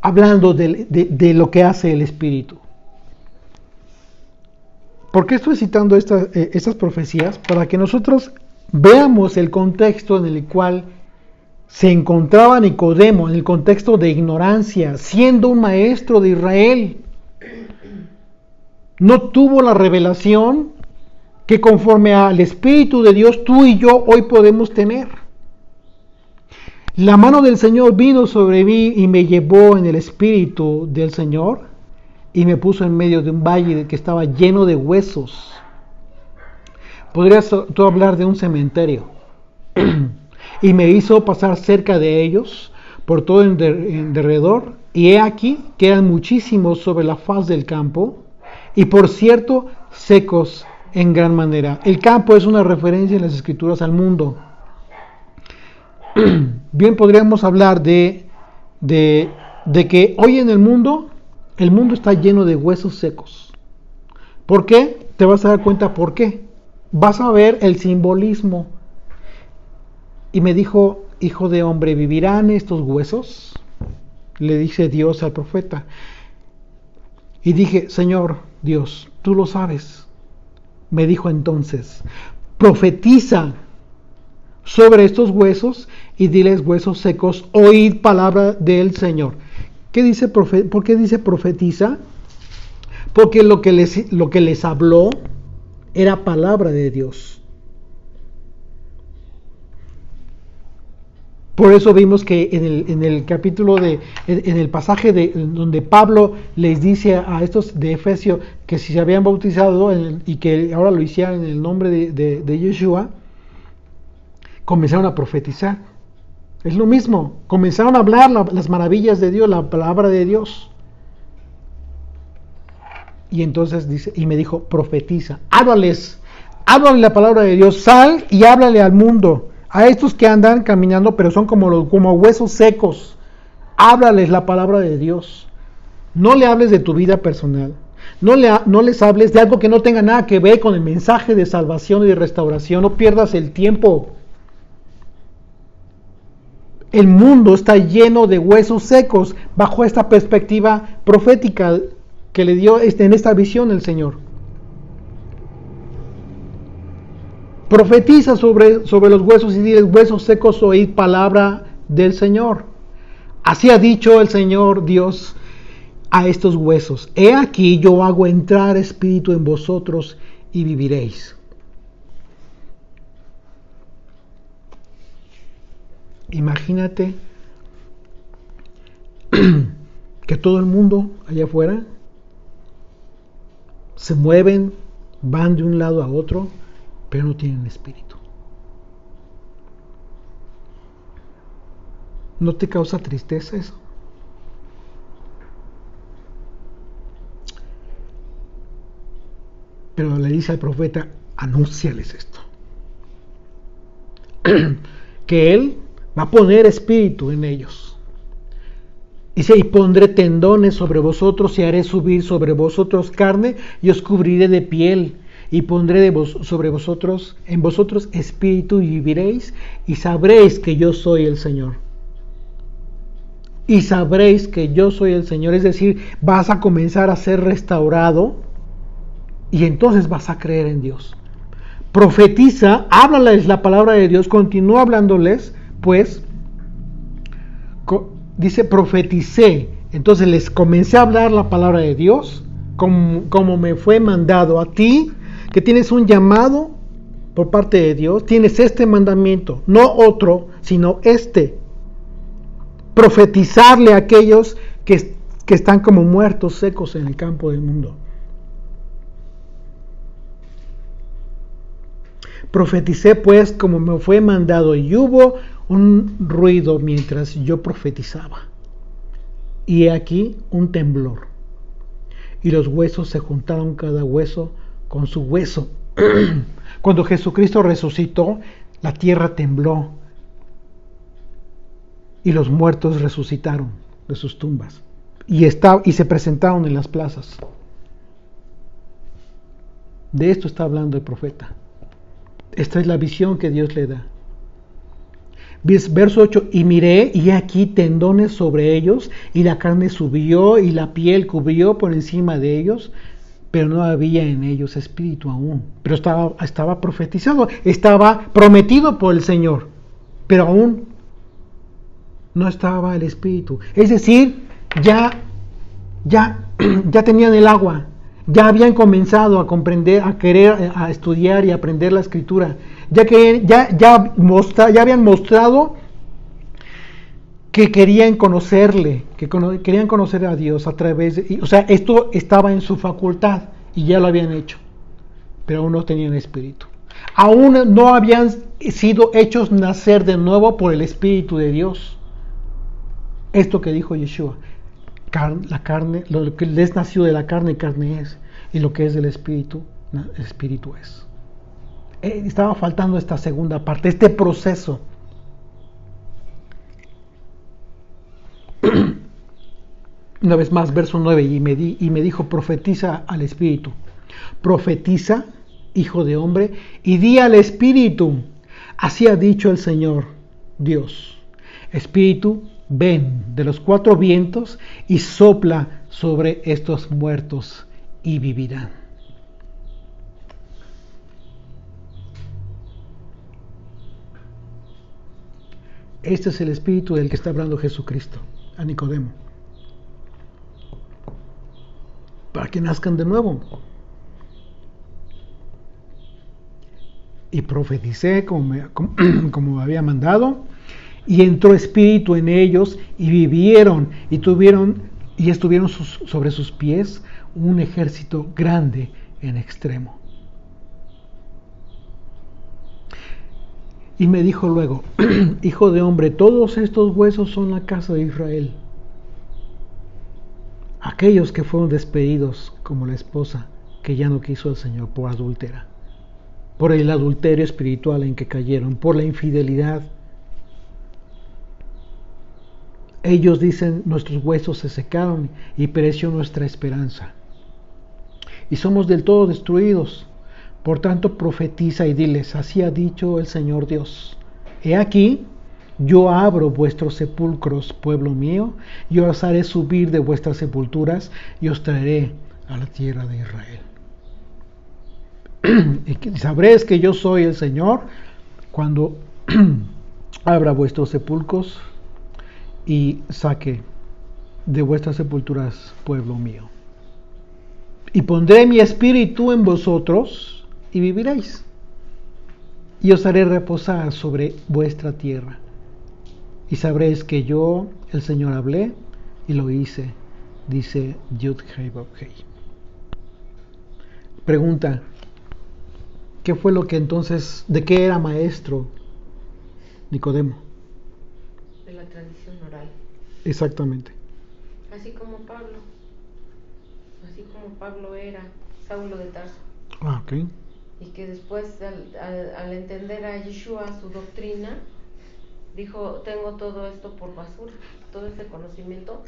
hablando de lo que hace el Espíritu. ¿Por qué estoy citando estas profecías? Para que nosotros veamos el contexto en el cual se encontraba Nicodemo, en el contexto de ignorancia, siendo un maestro de Israel. No tuvo la revelación que conforme al Espíritu de Dios tú y yo hoy podemos tener. La mano del Señor vino sobre mí y me llevó en el Espíritu del Señor y me puso en medio de un valle que estaba lleno de huesos. Podrías tú hablar de un cementerio. Y me hizo pasar cerca de ellos por todo en derredor, y he aquí que eran muchísimos sobre la faz del campo, y por cierto secos en gran manera. El campo es una referencia en las Escrituras al mundo. Bien podríamos hablar de que hoy en el mundo está lleno de huesos secos. ¿Por qué? Te vas a dar cuenta por qué. Vas a ver el simbolismo. Y me dijo, hijo de hombre, ¿vivirán estos huesos? Le dice Dios al profeta. Y dije, Señor Dios, tú lo sabes. Me dijo entonces, profetiza sobre estos huesos y diles, huesos secos, oíd palabra del Señor. ¿Por qué dice profetiza? Porque lo que les habló era palabra de Dios. Por eso vimos que en el capítulo en el pasaje donde Pablo les dice a estos de Efesio que si se habían bautizado y que ahora lo hicieran en el nombre de Yeshua, comenzaron a profetizar. Es lo mismo, comenzaron a hablar las maravillas de Dios, la palabra de Dios. Y entonces dice, y me dijo, profetiza, háblale la palabra de Dios, sal y háblale al mundo. A estos que andan caminando, pero son como huesos secos, háblales la palabra de Dios. No le hables de tu vida personal. No les hables de algo que no tenga nada que ver con el mensaje de salvación y de restauración. No pierdas el tiempo. el mundo está lleno de huesos secos bajo esta perspectiva profética que le dio en esta visión el Señor. Profetiza sobre los huesos y diles: huesos secos, oíd palabra del Señor. Así ha dicho el Señor Dios a estos huesos: he aquí, yo hago entrar espíritu en vosotros y viviréis. Imagínate que todo el mundo allá afuera se mueven, van de un lado a otro, pero no tienen espíritu. ¿No te causa tristeza eso? Pero le dice al profeta: anúnciales esto. Que él va a poner espíritu en ellos. Dice: y pondré tendones sobre vosotros y haré subir sobre vosotros carne y os cubriré de piel y pondré sobre vosotros, en vosotros espíritu y viviréis y sabréis que yo soy el Señor. Y sabréis que yo soy el Señor. Es decir, vas a comenzar a ser restaurado y entonces vas a creer en Dios. Profetiza, háblales la palabra de Dios, continúa hablándoles, pues, dice profeticé. Entonces les comencé a hablar la palabra de Dios, como me fue mandado a ti, que tienes un llamado por parte de Dios, tienes este mandamiento, no otro, sino este. Profetizarle a aquellos que están como muertos secos en el campo del mundo. Profeticé pues como me fue mandado, y hubo un ruido mientras yo profetizaba. Y aquí un temblor. Y los huesos se juntaron cada hueso con su hueso. Cuando Jesucristo resucitó, la tierra tembló. Y los muertos resucitaron de sus tumbas. Y se presentaron en las plazas. De esto está hablando el profeta. Esta es la visión que Dios le da. Verso 8: y miré, y aquí tendones sobre ellos, y la carne subió, y la piel cubrió por encima de ellos, pero no había en ellos espíritu aún. Pero estaba profetizado, estaba prometido por el Señor, pero aún no estaba el espíritu. Es decir, ya tenían el agua. Ya habían comenzado a comprender, a querer, a estudiar y aprender la Escritura. Ya habían mostrado que querían conocerle, querían conocer a Dios a través de... O sea, esto estaba en su facultad y ya lo habían hecho, pero aún no tenían espíritu. Aún no habían sido hechos nacer de nuevo por el Espíritu de Dios. Esto que dijo Yeshua: la carne, lo que les nació de la carne es, y lo que es del espíritu, el espíritu es. Estaba faltando esta segunda parte, este proceso. Una vez más, verso 9: y me dijo: profetiza al espíritu, profetiza, hijo de hombre, y di al espíritu: así ha dicho el Señor Dios, espíritu, ven de los cuatro vientos y sopla sobre estos muertos y vivirán. Este es el espíritu del que está hablando Jesucristo a Nicodemo, para que nazcan de nuevo. Y profeticé como había mandado, y entró espíritu en ellos, y vivieron, y estuvieron sobre sus pies un ejército grande en extremo. Y me dijo luego: hijo de hombre, todos estos huesos son la casa de Israel, aquellos que fueron despedidos como la esposa que ya no quiso al Señor por adúltera, por el adulterio espiritual en que cayeron, por la infidelidad. Ellos dicen: nuestros huesos se secaron y pereció nuestra esperanza, y somos del todo destruidos. Por tanto, profetiza y diles: así ha dicho el Señor Dios: he aquí, Yo abro vuestros sepulcros, pueblo mío, y os haré subir de vuestras sepulturas y os traeré a la tierra de Israel. Y sabréis que yo soy el Señor cuando abra vuestros sepulcros y saque de vuestras sepulturas, pueblo mío. Y pondré mi espíritu en vosotros y viviréis. Y os haré reposar sobre vuestra tierra. Y sabréis que yo, el Señor, hablé y lo hice, dice Yud-Heh-Vav-Heh. Pregunta, ¿qué fue lo que entonces, de qué era maestro Nicodemo? De la tradición oral. Exactamente. Así como Pablo era Saulo de Tarso. Ok. Y que después al entender a Yeshua su doctrina, dijo, tengo todo esto por basura, todo este conocimiento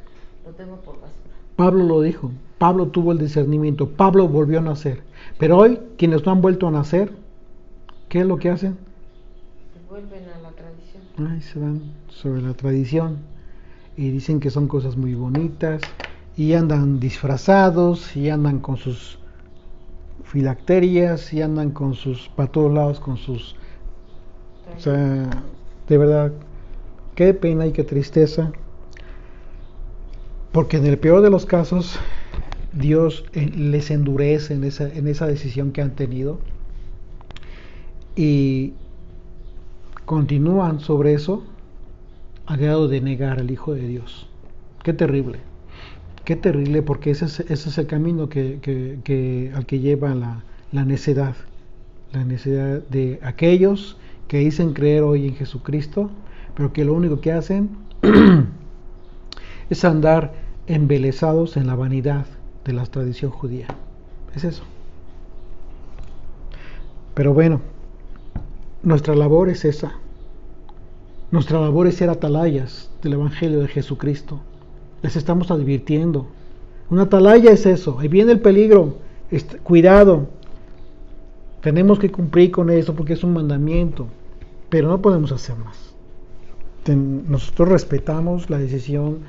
lo tengo por basura. Pablo lo dijo, Pablo tuvo el discernimiento, Pablo volvió a nacer. Pero hoy, quienes no han vuelto a nacer, ¿qué es lo que hacen? Vuelven a la tradición. Ay, se van sobre la tradición y dicen que son cosas muy bonitas y andan disfrazados y andan con sus filacterias y andan con sus, para todos lados con sus, o sea, de verdad, qué pena y qué tristeza, porque en el peor de los casos Dios les endurece en esa decisión que han tenido y continúan sobre eso a grado de negar al Hijo de Dios. Qué terrible, porque ese es el camino al que lleva la necedad de aquellos que dicen creer hoy en Jesucristo, pero que lo único que hacen es andar embelesados en la vanidad de la tradición judía. Es eso. Pero bueno, nuestra labor es esa. Nuestra labor es ser atalayas del Evangelio de Jesucristo. Les estamos advirtiendo. Una atalaya es eso. Ahí viene el peligro. Cuidado. Tenemos que cumplir con eso porque es un mandamiento. Pero no podemos hacer más. Nosotros respetamos la decisión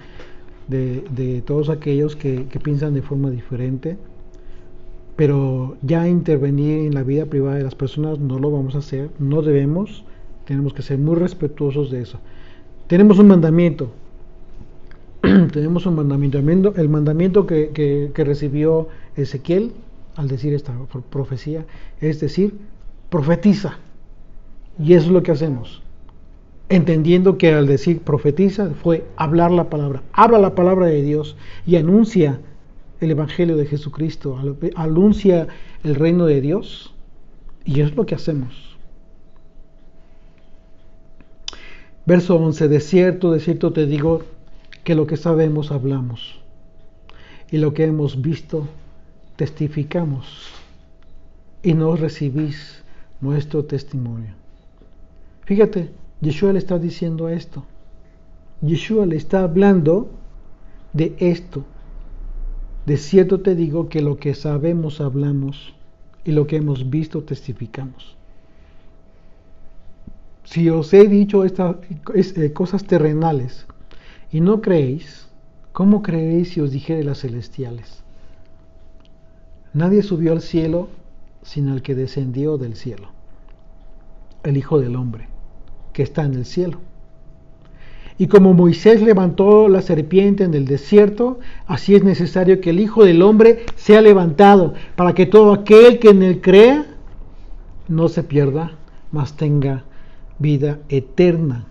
de todos aquellos que piensan de forma diferente. Pero ya intervenir en la vida privada de las personas no lo vamos a hacer. No debemos. Tenemos que ser muy respetuosos de eso. Tenemos un mandamiento. Tenemos un mandamiento. El mandamiento que recibió Ezequiel al decir esta profecía, es decir, profetiza. Y eso es lo que hacemos. Entendiendo que al decir profetiza fue hablar la palabra. Habla la palabra de Dios y anuncia el Evangelio de Jesucristo. Anuncia el reino de Dios. Y eso es lo que hacemos. Verso 11, de cierto te digo que lo que sabemos hablamos y lo que hemos visto testificamos y no recibís nuestro testimonio. Fíjate, Yeshua le está diciendo esto. Yeshua le está hablando de esto. De cierto te digo que lo que sabemos hablamos y lo que hemos visto testificamos. Si os he dicho estas cosas terrenales y no creéis, ¿cómo creéis si os dijere las celestiales? Nadie subió al cielo sino el que descendió del cielo, el Hijo del Hombre, que está en el cielo. Y como Moisés levantó la serpiente en el desierto, así es necesario que el Hijo del Hombre sea levantado, para que todo aquel que en él crea no se pierda, mas tenga vida eterna.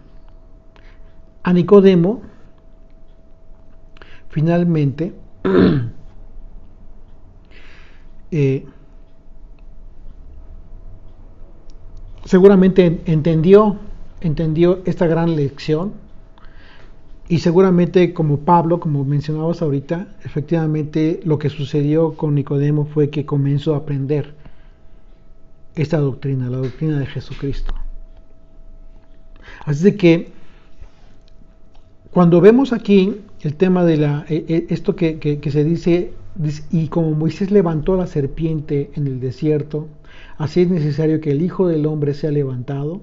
A Nicodemo, finalmente, seguramente entendió esta gran lección y seguramente como Pablo, como mencionabas ahorita, efectivamente lo que sucedió con Nicodemo fue que comenzó a aprender esta doctrina, la doctrina de Jesucristo. Así que cuando vemos aquí el tema de esto que se dice, y como Moisés levantó la serpiente en el desierto, así es necesario que el Hijo del Hombre sea levantado,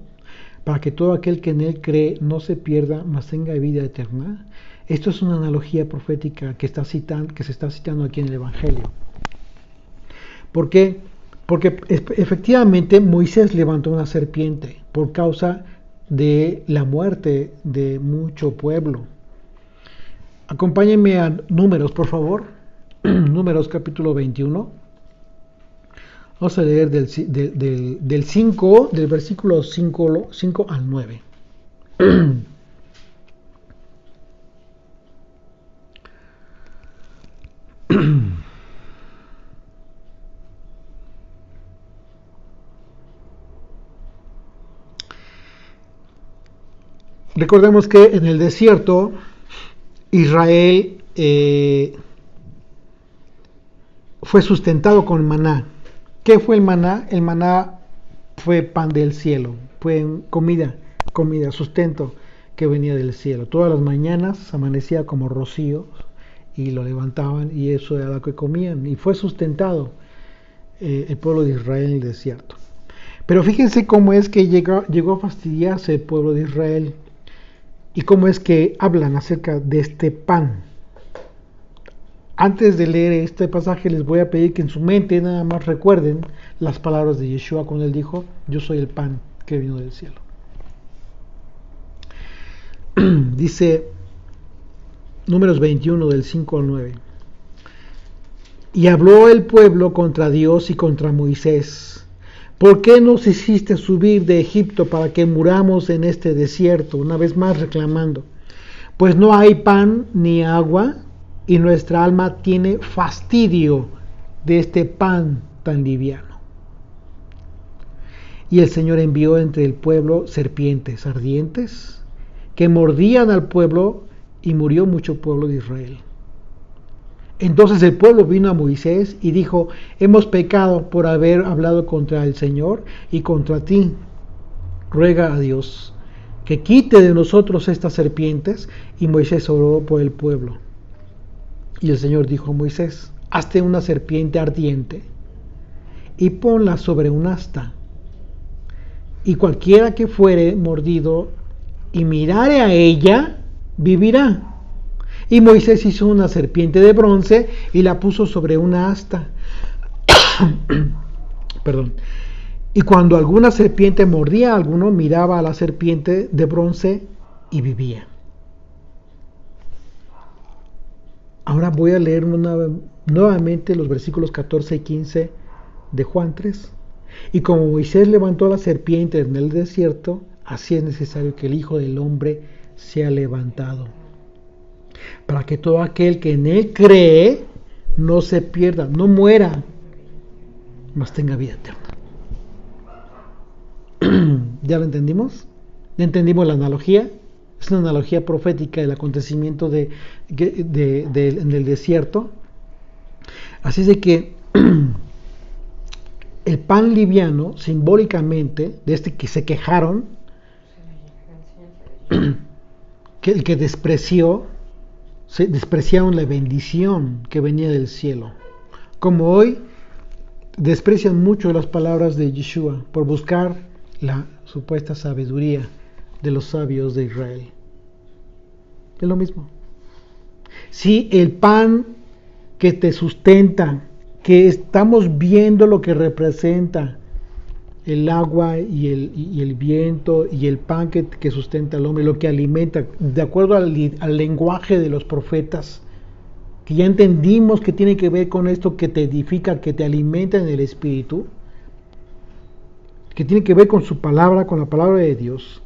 para que todo aquel que en él cree no se pierda, mas tenga vida eterna. Esto es una analogía profética que se está citando aquí en el Evangelio. ¿Por qué? Porque efectivamente Moisés levantó una serpiente por causa de la muerte de mucho pueblo. Acompáñenme a Números, por favor. Números capítulo 21. Vamos a leer del 5, del versículo 5 al 9. Recordemos que en el desierto Israel fue sustentado con maná. ¿Qué fue el maná? El maná fue pan del cielo, fue comida, sustento que venía del cielo. Todas las mañanas amanecía como rocío y lo levantaban y eso era lo que comían. Y fue sustentado el pueblo de Israel en el desierto. Pero fíjense cómo es que llegó a fastidiarse el pueblo de Israel y cómo es que hablan acerca de este pan. Antes de leer este pasaje les voy a pedir que en su mente nada más recuerden las palabras de Yeshua cuando él dijo: yo soy el pan que vino del cielo. Dice Números 21 del 5 al 9. Y habló el pueblo contra Dios y contra Moisés: ¿por qué nos hiciste subir de Egipto para que muramos en este desierto? Una vez más reclamando. Pues no hay pan ni agua, y nuestra alma tiene fastidio de este pan tan liviano. Y el Señor envió entre el pueblo serpientes ardientes que mordían al pueblo, y murió mucho pueblo de Israel. Entonces el pueblo vino a Moisés y dijo: hemos pecado por haber hablado contra el Señor y contra ti. Ruega a Dios que quite de nosotros estas serpientes. Y Moisés oró por el pueblo. Y el Señor dijo a Moisés: hazte una serpiente ardiente y ponla sobre un asta, y cualquiera que fuere mordido y mirare a ella, vivirá. Y Moisés hizo una serpiente de bronce y la puso sobre una asta. Perdón. Y cuando alguna serpiente mordía a alguno, miraba a la serpiente de bronce y vivía. Ahora voy a leer nuevamente los versículos 14 y 15 de Juan 3. Y como Moisés levantó la serpiente en el desierto, así es necesario que el Hijo del Hombre sea levantado, para que todo aquel que en él cree no se pierda, no muera, mas tenga vida eterna. ¿Ya lo entendimos? ¿Ya entendimos la analogía? Es una analogía profética del acontecimiento en el desierto. Así es de que el pan liviano, simbólicamente, de este que se quejaron, que el que despreciaron la bendición que venía del cielo. Como hoy desprecian mucho las palabras de Yeshua por buscar la supuesta sabiduría de los sabios de Israel. Es lo mismo. Si el pan que te sustenta, que estamos viendo lo que representa el agua y el viento y el pan que sustenta al hombre, lo que alimenta, de acuerdo al lenguaje de los profetas, que ya entendimos que tiene que ver con esto que te edifica, que te alimenta en el espíritu, que tiene que ver con su palabra, con la palabra de Dios.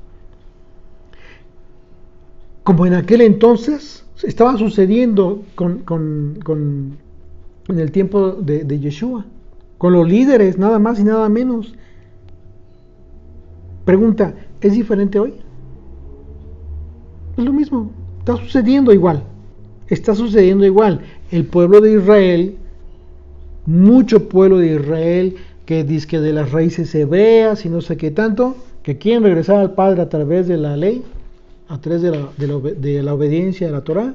Como en aquel entonces estaba sucediendo en el tiempo de Yeshua, con los líderes, nada más y nada menos. Pregunta, ¿es diferente hoy? Es lo mismo, está sucediendo igual. El pueblo de Israel, mucho pueblo de Israel, que dice que de las raíces hebreas y no sé qué tanto, que quieren regresar al Padre a través de la ley, a través de la obediencia a la Torah.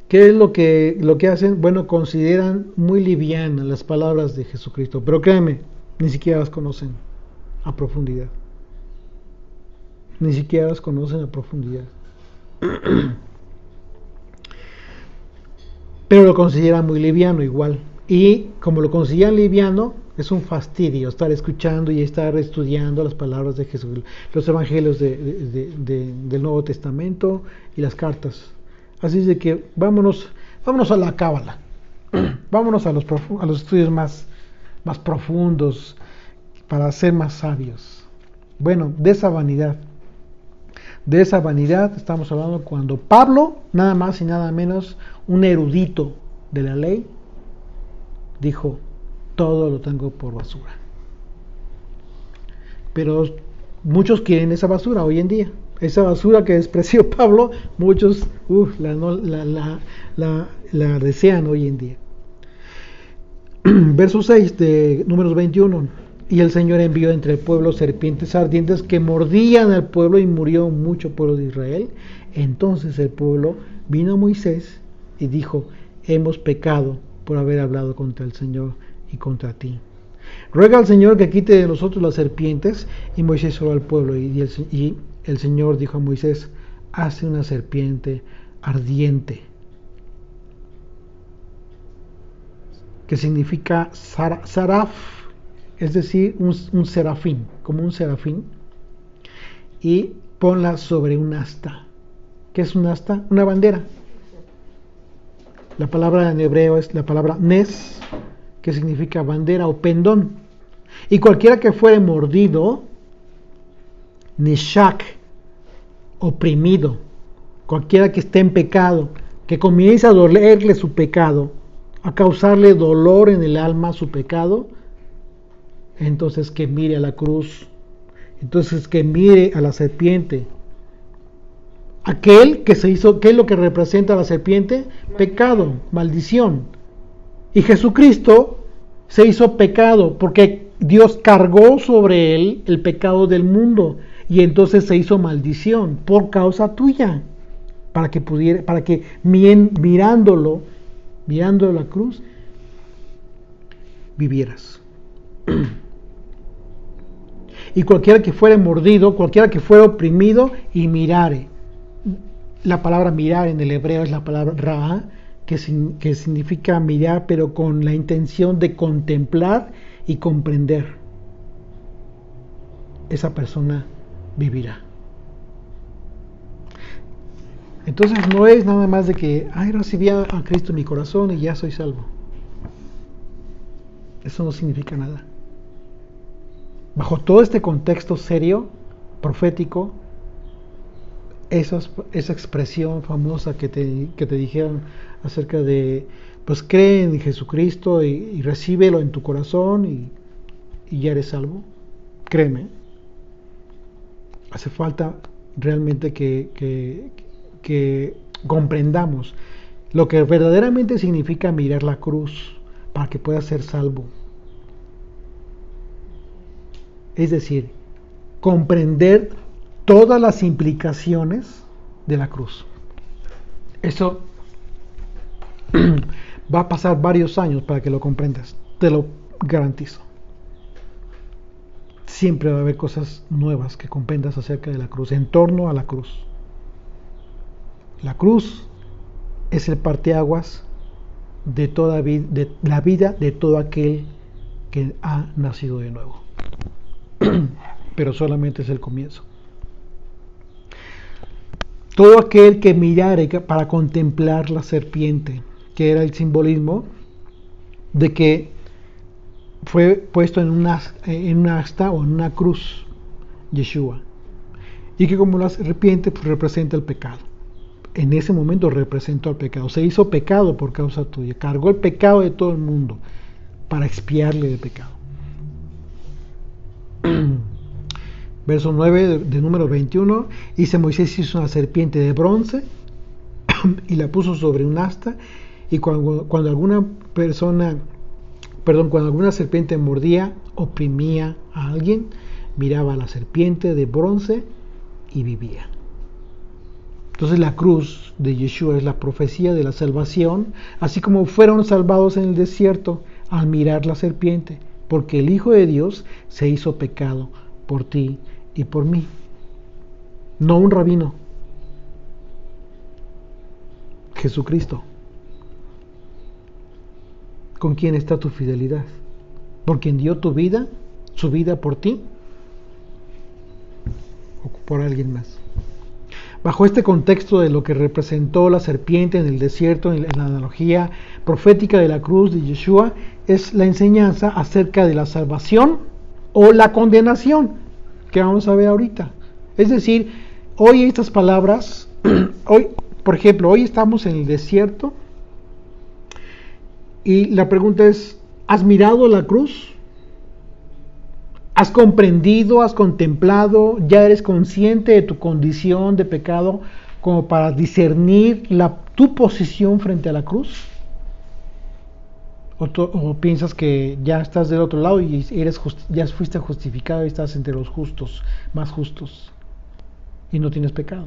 ¿Qué es lo que hacen? Bueno, consideran muy livianas las palabras de Jesucristo, pero créanme, ni siquiera las conocen. a profundidad. Ni siquiera las conocen a profundidad. Pero lo consideran muy liviano igual. Y como lo consideran liviano, es un fastidio estar escuchando y estar estudiando las palabras de Jesús, los evangelios del Nuevo Testamento y las cartas. Así es de que vámonos a la cábala, vámonos a los estudios más profundos para ser más sabios. Bueno, de esa vanidad estamos hablando cuando Pablo, nada más y nada menos, un erudito de la ley, dijo: todo lo tengo por basura. Pero muchos quieren esa basura hoy en día. Esa basura que despreció Pablo, muchos la desean hoy en día. Verso 6 de Números 21. Y el Señor envió entre el pueblo serpientes ardientes que mordían al pueblo, y murió mucho pueblo de Israel. Entonces el pueblo vino a Moisés y dijo: hemos pecado por haber hablado contra el Señor y contra ti. Ruega al Señor que quite de nosotros las serpientes. Y Moisés oró al pueblo, y el Señor dijo a Moisés: hace una serpiente ardiente, que significa saraf, es decir, un serafín, como un serafín, y ponla sobre un asta. ¿Qué es un asta? Una bandera. La palabra en hebreo es la palabra nes, que significa bandera o pendón. Y cualquiera que fuere mordido, nishak, oprimido, cualquiera que esté en pecado, que comience a dolerle su pecado, a causarle dolor en el alma su pecado, entonces que mire a la cruz, entonces que mire a la serpiente. Aquel que se hizo, ¿qué es lo que representa a la serpiente? Pecado, maldición. Y Jesucristo se hizo pecado porque Dios cargó sobre él el pecado del mundo, y entonces se hizo maldición por causa tuya, para que mirándolo la cruz, vivieras. Y cualquiera que fuere mordido, cualquiera que fuera oprimido y mirare. La palabra mirar en el hebreo es la palabra ra, que significa mirar, pero con la intención de contemplar y comprender. Esa persona vivirá. Entonces no es nada más de que recibí a Cristo en mi corazón y ya soy salvo. Eso no significa nada. Bajo todo este contexto serio, profético, esa expresión famosa que te dijeron acerca de, pues cree en Jesucristo y recíbelo en tu corazón y ya eres salvo. Créeme, hace falta realmente que comprendamos lo que verdaderamente significa mirar la cruz para que puedas ser salvo. Es decir, comprender todas las implicaciones de la cruz. Eso va a pasar varios años para que lo comprendas, te lo garantizo. Siempre va a haber cosas nuevas que comprendas acerca de la cruz, en torno a la cruz. La cruz es el parteaguas de toda de la vida de todo aquel que ha nacido de nuevo. Pero solamente es el comienzo. Todo aquel que mirare para contemplar la serpiente, que era el simbolismo de que fue puesto en una asta o en una cruz, Yeshua, y que como la serpiente pues, representa el pecado. En ese momento representó el pecado, se hizo pecado por causa tuya, cargó el pecado de todo el mundo para expiarle el pecado. Verso 9 de Número 21, dice: Moisés hizo una serpiente de bronce y la puso sobre un asta, y cuando alguna serpiente mordía, oprimía a alguien, miraba a la serpiente de bronce y vivía. Entonces la cruz de Yeshua es la profecía de la salvación, así como fueron salvados en el desierto al mirar la serpiente, porque el Hijo de Dios se hizo pecado por ti y por mí. No un rabino, Jesucristo. ¿Con quién está tu fidelidad? ¿Por quien dio tu vida, su vida por ti? ¿O por alguien más? Bajo este contexto de lo que representó la serpiente en el desierto, en la analogía profética de la cruz de Yeshua, es la enseñanza acerca de la salvación o la condenación, que vamos a ver ahorita. Es decir, hoy estas palabras, hoy, por ejemplo, hoy estamos en el desierto y la pregunta es, ¿has mirado la cruz? ¿Has comprendido, has contemplado, ya eres consciente de tu condición de pecado como para discernir tu posición frente a la cruz? ¿O piensas que ya estás del otro lado y ya fuiste justificado y estás entre los justos, más justos, y no tienes pecado?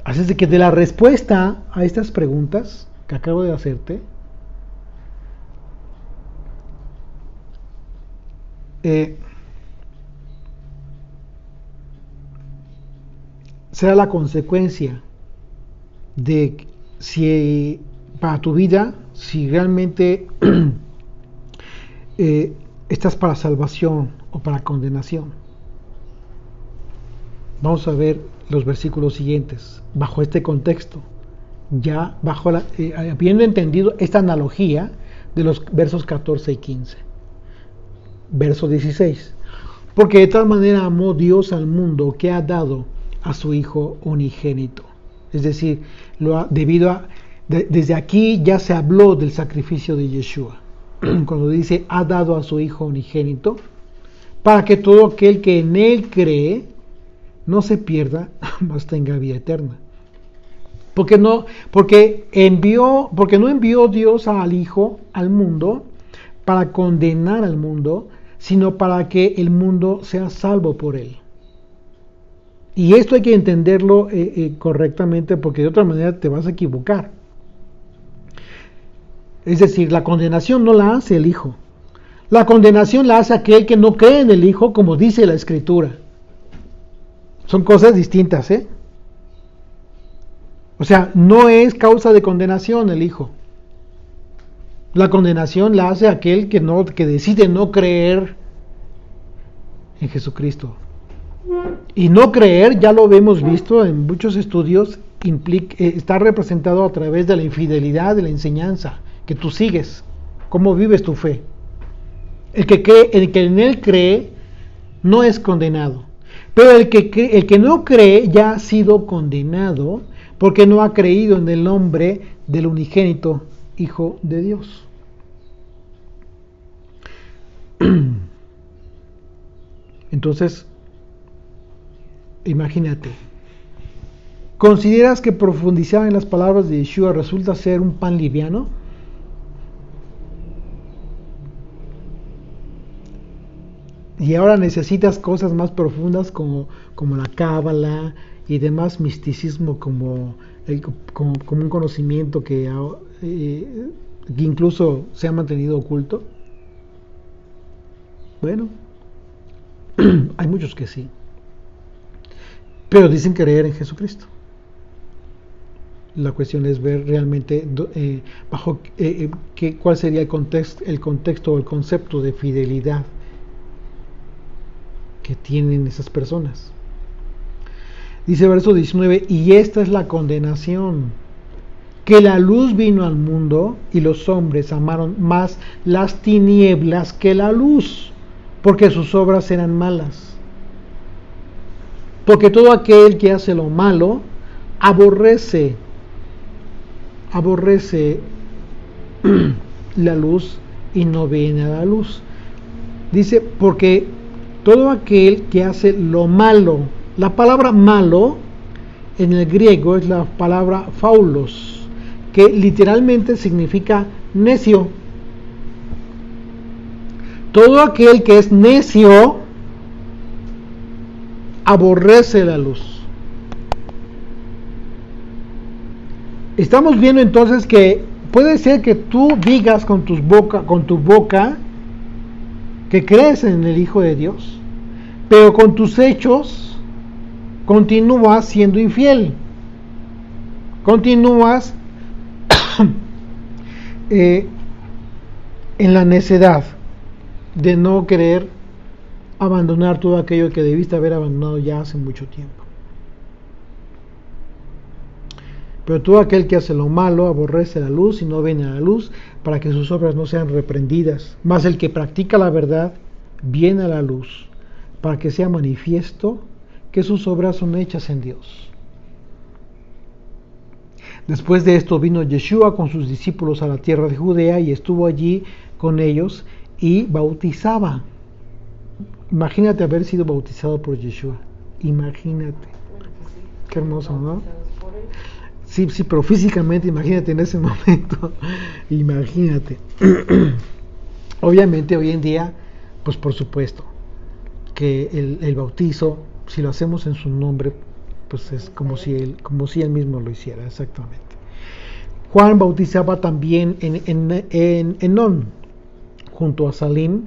Así es de que de la respuesta a estas preguntas que acabo de hacerte, será la consecuencia de si para tu vida, si realmente estás para salvación o para condenación. Vamos a ver los versículos siguientes bajo este contexto, ya habiendo entendido esta analogía de los versos 14 y 15. Verso 16. Porque de tal manera amó Dios al mundo que ha dado a su Hijo unigénito. Es decir, desde aquí ya se habló del sacrificio de Yeshua. Cuando dice ha dado a su Hijo unigénito, para que todo aquel que en Él cree no se pierda, mas tenga vida eterna. Porque no envió Dios al Hijo al mundo para condenar al mundo, sino para que el mundo sea salvo por él. Y esto hay que entenderlo correctamente, porque de otra manera te vas a equivocar. Es decir, la condenación no la hace el Hijo. La condenación la hace aquel que no cree en el Hijo, como dice la Escritura. Son cosas distintas, ¿eh? O sea, no es causa de condenación el Hijo. La condenación la hace aquel que decide no creer en Jesucristo. Y no creer, ya lo hemos visto en muchos estudios, está representado a través de la infidelidad de la enseñanza que tú sigues. ¿Cómo vives tu fe? El que en Él cree no es condenado. Pero el que no cree ya ha sido condenado porque no ha creído en el nombre del unigénito Hijo de Dios. Entonces, imagínate, ¿consideras que profundizar en las palabras de Yeshua resulta ser un pan liviano? Y ahora necesitas cosas más profundas como la cábala y demás misticismo como un conocimiento que incluso se ha mantenido oculto. Bueno, hay muchos que sí, pero dicen creer en Jesucristo. La cuestión es ver realmente cuál sería el contexto o el concepto de fidelidad que tienen esas personas. Dice verso 19, y esta es la condenación, que la luz vino al mundo y los hombres amaron más las tinieblas que la luz, porque sus obras eran malas. Porque todo aquel que hace lo malo aborrece la luz y no viene a la luz. Dice, porque todo aquel que hace lo malo, la palabra malo en el griego es la palabra faulos, que literalmente significa necio. Todo aquel que es necio aborrece la luz. Estamos viendo entonces que puede ser que tú digas con tu boca que crees en el Hijo de Dios, pero con tus hechos continúas siendo infiel, continúas en la necedad de no querer abandonar todo aquello que debiste haber abandonado ya hace mucho tiempo. Pero todo aquel que hace lo malo aborrece la luz y no viene a la luz para que sus obras no sean reprendidas. Mas el que practica la verdad viene a la luz para que sea manifiesto que sus obras son hechas en Dios. Después de esto vino Yeshua con sus discípulos a la tierra de Judea y estuvo allí con ellos y bautizaba. Imagínate haber sido bautizado por Yeshua. Imagínate. Qué hermoso, ¿no? Sí, pero físicamente, imagínate en ese momento. Imagínate. Obviamente hoy en día, pues por supuesto, que el bautizo, si lo hacemos en su nombre, pues es como si él mismo lo hiciera, exactamente. Juan bautizaba también en Enón, junto a Salim,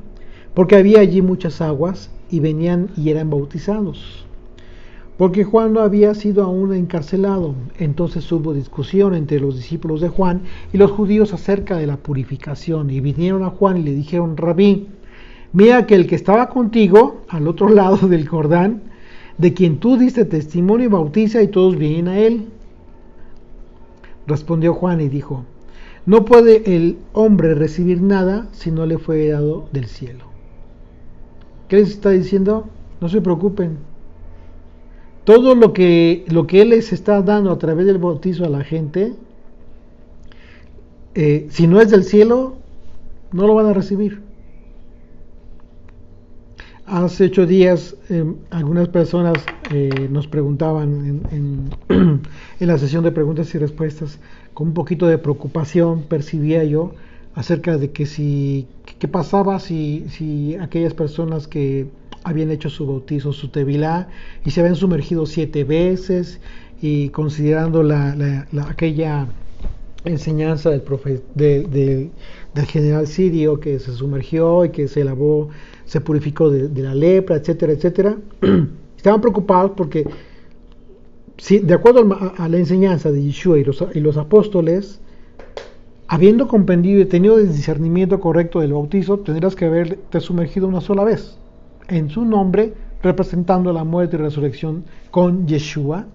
porque había allí muchas aguas, y venían y eran bautizados. Porque Juan no había sido aún encarcelado. Entonces hubo discusión entre los discípulos de Juan y los judíos acerca de la purificación, y vinieron a Juan y le dijeron: Rabí, mira que el que estaba contigo al otro lado del Jordán, de quien tú diste testimonio, bautiza, y todos vienen a él. Respondió Juan y dijo: no puede el hombre recibir nada si no le fue dado del cielo. ¿Qué les está diciendo? No se preocupen. Todo lo que Él les está dando a través del bautizo a la gente, si no es del cielo, no lo van a recibir. Hace 8 días algunas personas nos preguntaban en la sesión de preguntas y respuestas, con un poquito de preocupación percibía yo acerca de que qué pasaba si aquellas personas que habían hecho su bautizo, su tevilá, y se habían sumergido 7 veces, y considerando aquella enseñanza del general sirio que se sumergió y que se lavó, se purificó de la lepra, etcétera, etcétera, estaban preocupados porque, si, de acuerdo a la enseñanza de Yeshua y los apóstoles, habiendo comprendido y tenido el discernimiento correcto del bautizo, tendrás que haberte sumergido una sola vez en su nombre, representando la muerte y resurrección con Yeshua,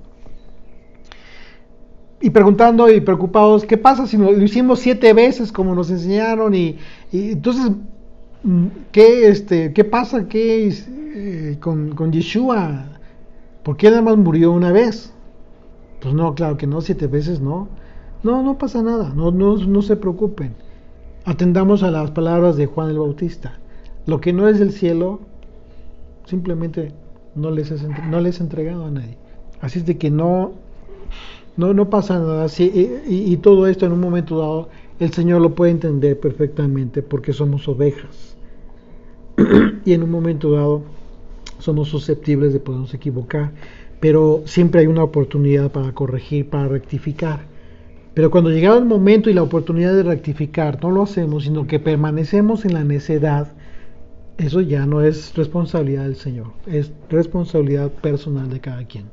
y preguntando y preocupados: ¿qué pasa si lo hicimos 7 veces como nos enseñaron? Y entonces, ¿qué pasa con Yeshua? ¿Por qué nada más murió una vez? Pues no, claro que no, 7 veces no. No pasa nada, no se preocupen. Atendamos a las palabras de Juan el Bautista. Lo que no es del cielo, simplemente no les es entregado a nadie. Así es de que no pasa nada. Y todo esto en un momento dado el Señor lo puede entender perfectamente, porque somos ovejas y en un momento dado somos susceptibles de podernos equivocar, pero siempre hay una oportunidad para corregir, para rectificar. Pero cuando llega el momento y la oportunidad de rectificar, no lo hacemos, sino que permanecemos en la necedad. Eso ya no es responsabilidad del Señor, es responsabilidad personal de cada quien.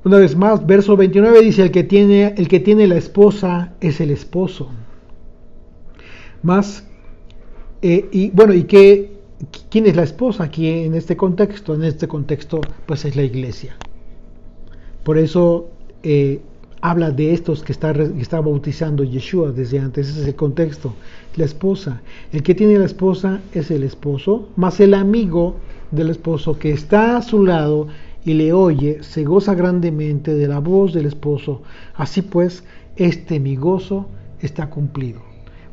Una vez más, verso 29 dice: el que tiene la esposa es el esposo. Más, ¿quién es la esposa aquí en este contexto? En este contexto, pues es la iglesia. Por eso habla de estos que está bautizando Yeshua desde antes. Ese es el contexto. La esposa. El que tiene la esposa es el esposo, más el amigo del esposo que está a su lado y le oye, se goza grandemente de la voz del esposo. Así pues, mi gozo está cumplido.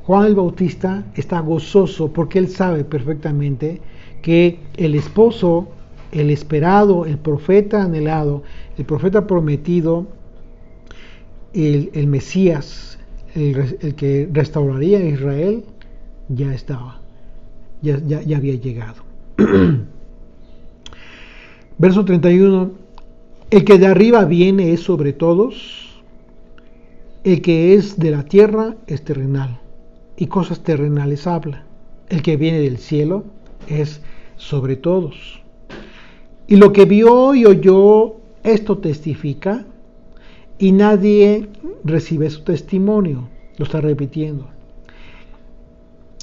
Juan el Bautista está gozoso porque él sabe perfectamente que el esposo, el esperado, el profeta anhelado, el profeta prometido, el Mesías, el que restauraría a Israel, ya estaba, ya había llegado. Verso 31: el que de arriba viene es sobre todos, el que es de la tierra es terrenal, y cosas terrenales habla. el que viene del cielo, es sobre todos. Y lo que vio y oyó, esto testifica, y nadie recibe su testimonio. Lo está repitiendo.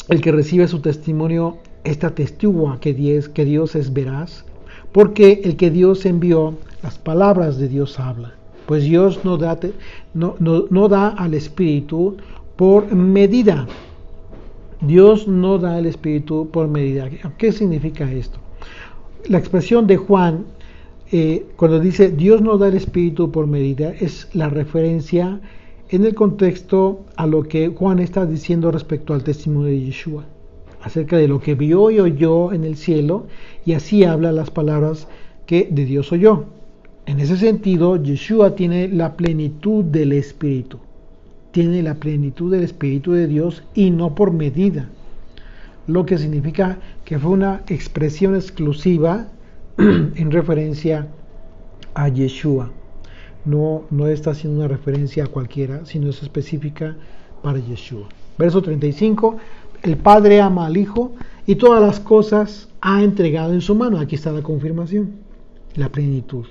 El que recibe su testimonio está atestigua que Dios es veraz, porque el que Dios envió, las palabras de Dios habla. Pues Dios no da al Espíritu por medida. Dios no da el Espíritu por medida. ¿Qué significa esto? La expresión de Juan, cuando dice Dios no da el Espíritu por medida, es la referencia en el contexto a lo que Juan está diciendo respecto al testimonio de Yeshua, acerca de lo que vio y oyó en el cielo, y así habla las palabras que de Dios oyó. En ese sentido, Yeshua tiene la plenitud del Espíritu. Tiene la plenitud del Espíritu de Dios y no por medida. Lo que significa que fue una expresión exclusiva en referencia a Yeshua. No está haciendo una referencia a cualquiera, sino es específica para Yeshua. Verso 35, el Padre ama al Hijo y todas las cosas ha entregado en su mano. Aquí está la confirmación, la plenitud.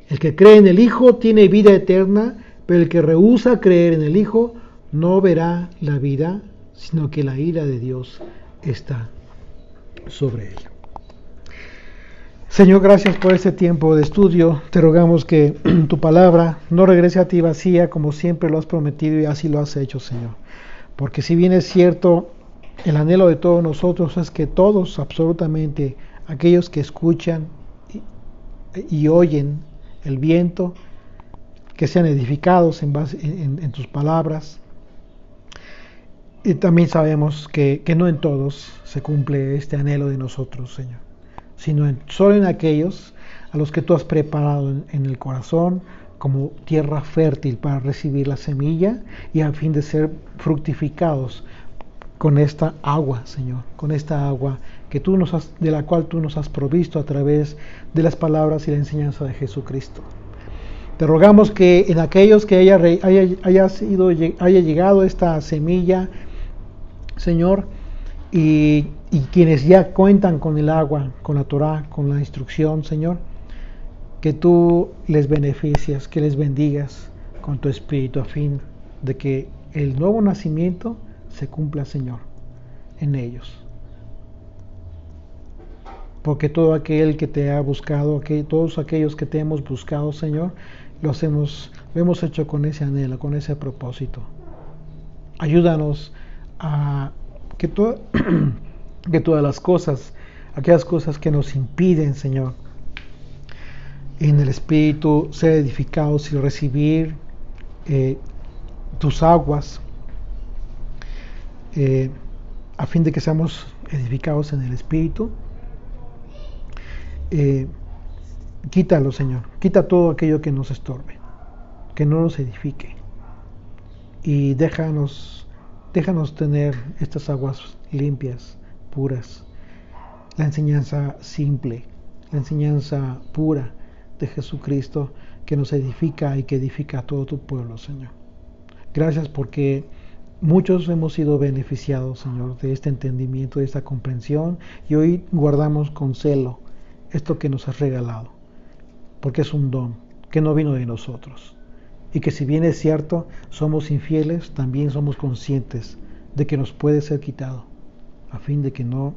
El que cree en el Hijo tiene vida eterna, pero el que rehúsa creer en el Hijo no verá la vida, sino que la ira de Dios está sobre él. Señor, gracias por este tiempo de estudio. Te rogamos que tu palabra no regrese a ti vacía, como siempre lo has prometido y así lo has hecho, Señor. Porque si bien es cierto, el anhelo de todos nosotros es que todos, absolutamente, aquellos que escuchan y oyen el viento, que sean edificados en tus palabras. Y también sabemos que no en todos se cumple este anhelo de nosotros, Señor, sino solo en aquellos a los que tú has preparado en el corazón como tierra fértil para recibir la semilla y a fin de ser fructificados con esta agua, Señor, con esta agua que de la cual tú nos has provisto a través de las palabras y la enseñanza de Jesucristo. Te rogamos que en aquellos que haya llegado esta semilla, Señor, y quienes ya cuentan con el agua, con la Torah, con la instrucción, Señor, que tú les beneficias, que les bendigas con tu Espíritu a fin de que el nuevo nacimiento se cumpla, Señor, en ellos. Porque todo aquel que te ha buscado, todos aquellos que te hemos buscado, Señor, lo hemos hecho con ese anhelo, con ese propósito. Ayúdanos a que todas las cosas, aquellas cosas que nos impiden, Señor, en el Espíritu, ser edificados y recibir tus aguas, a fin de que seamos edificados en el Espíritu. Quítalo, Señor, quita todo aquello que nos estorbe, que no nos edifique, y déjanos tener estas aguas limpias, puras, la enseñanza simple, la enseñanza pura de Jesucristo que nos edifica y que edifica a todo tu pueblo, Señor. Gracias porque muchos hemos sido beneficiados, Señor, de este entendimiento, de esta comprensión, y hoy guardamos con celo esto que nos has regalado, porque es un don que no vino de nosotros, y que si bien es cierto, somos infieles, también somos conscientes de que nos puede ser quitado, a fin de que no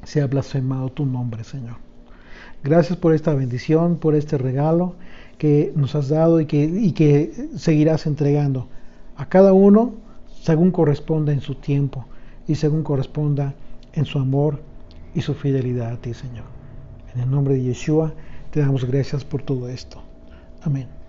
sea blasfemado tu nombre, Señor. Gracias por esta bendición, por este regalo que nos has dado y que seguirás entregando a cada uno según corresponda en su tiempo y según corresponda en su amor y su fidelidad a ti, Señor. En el nombre de Yeshua te damos gracias por todo esto. Amén.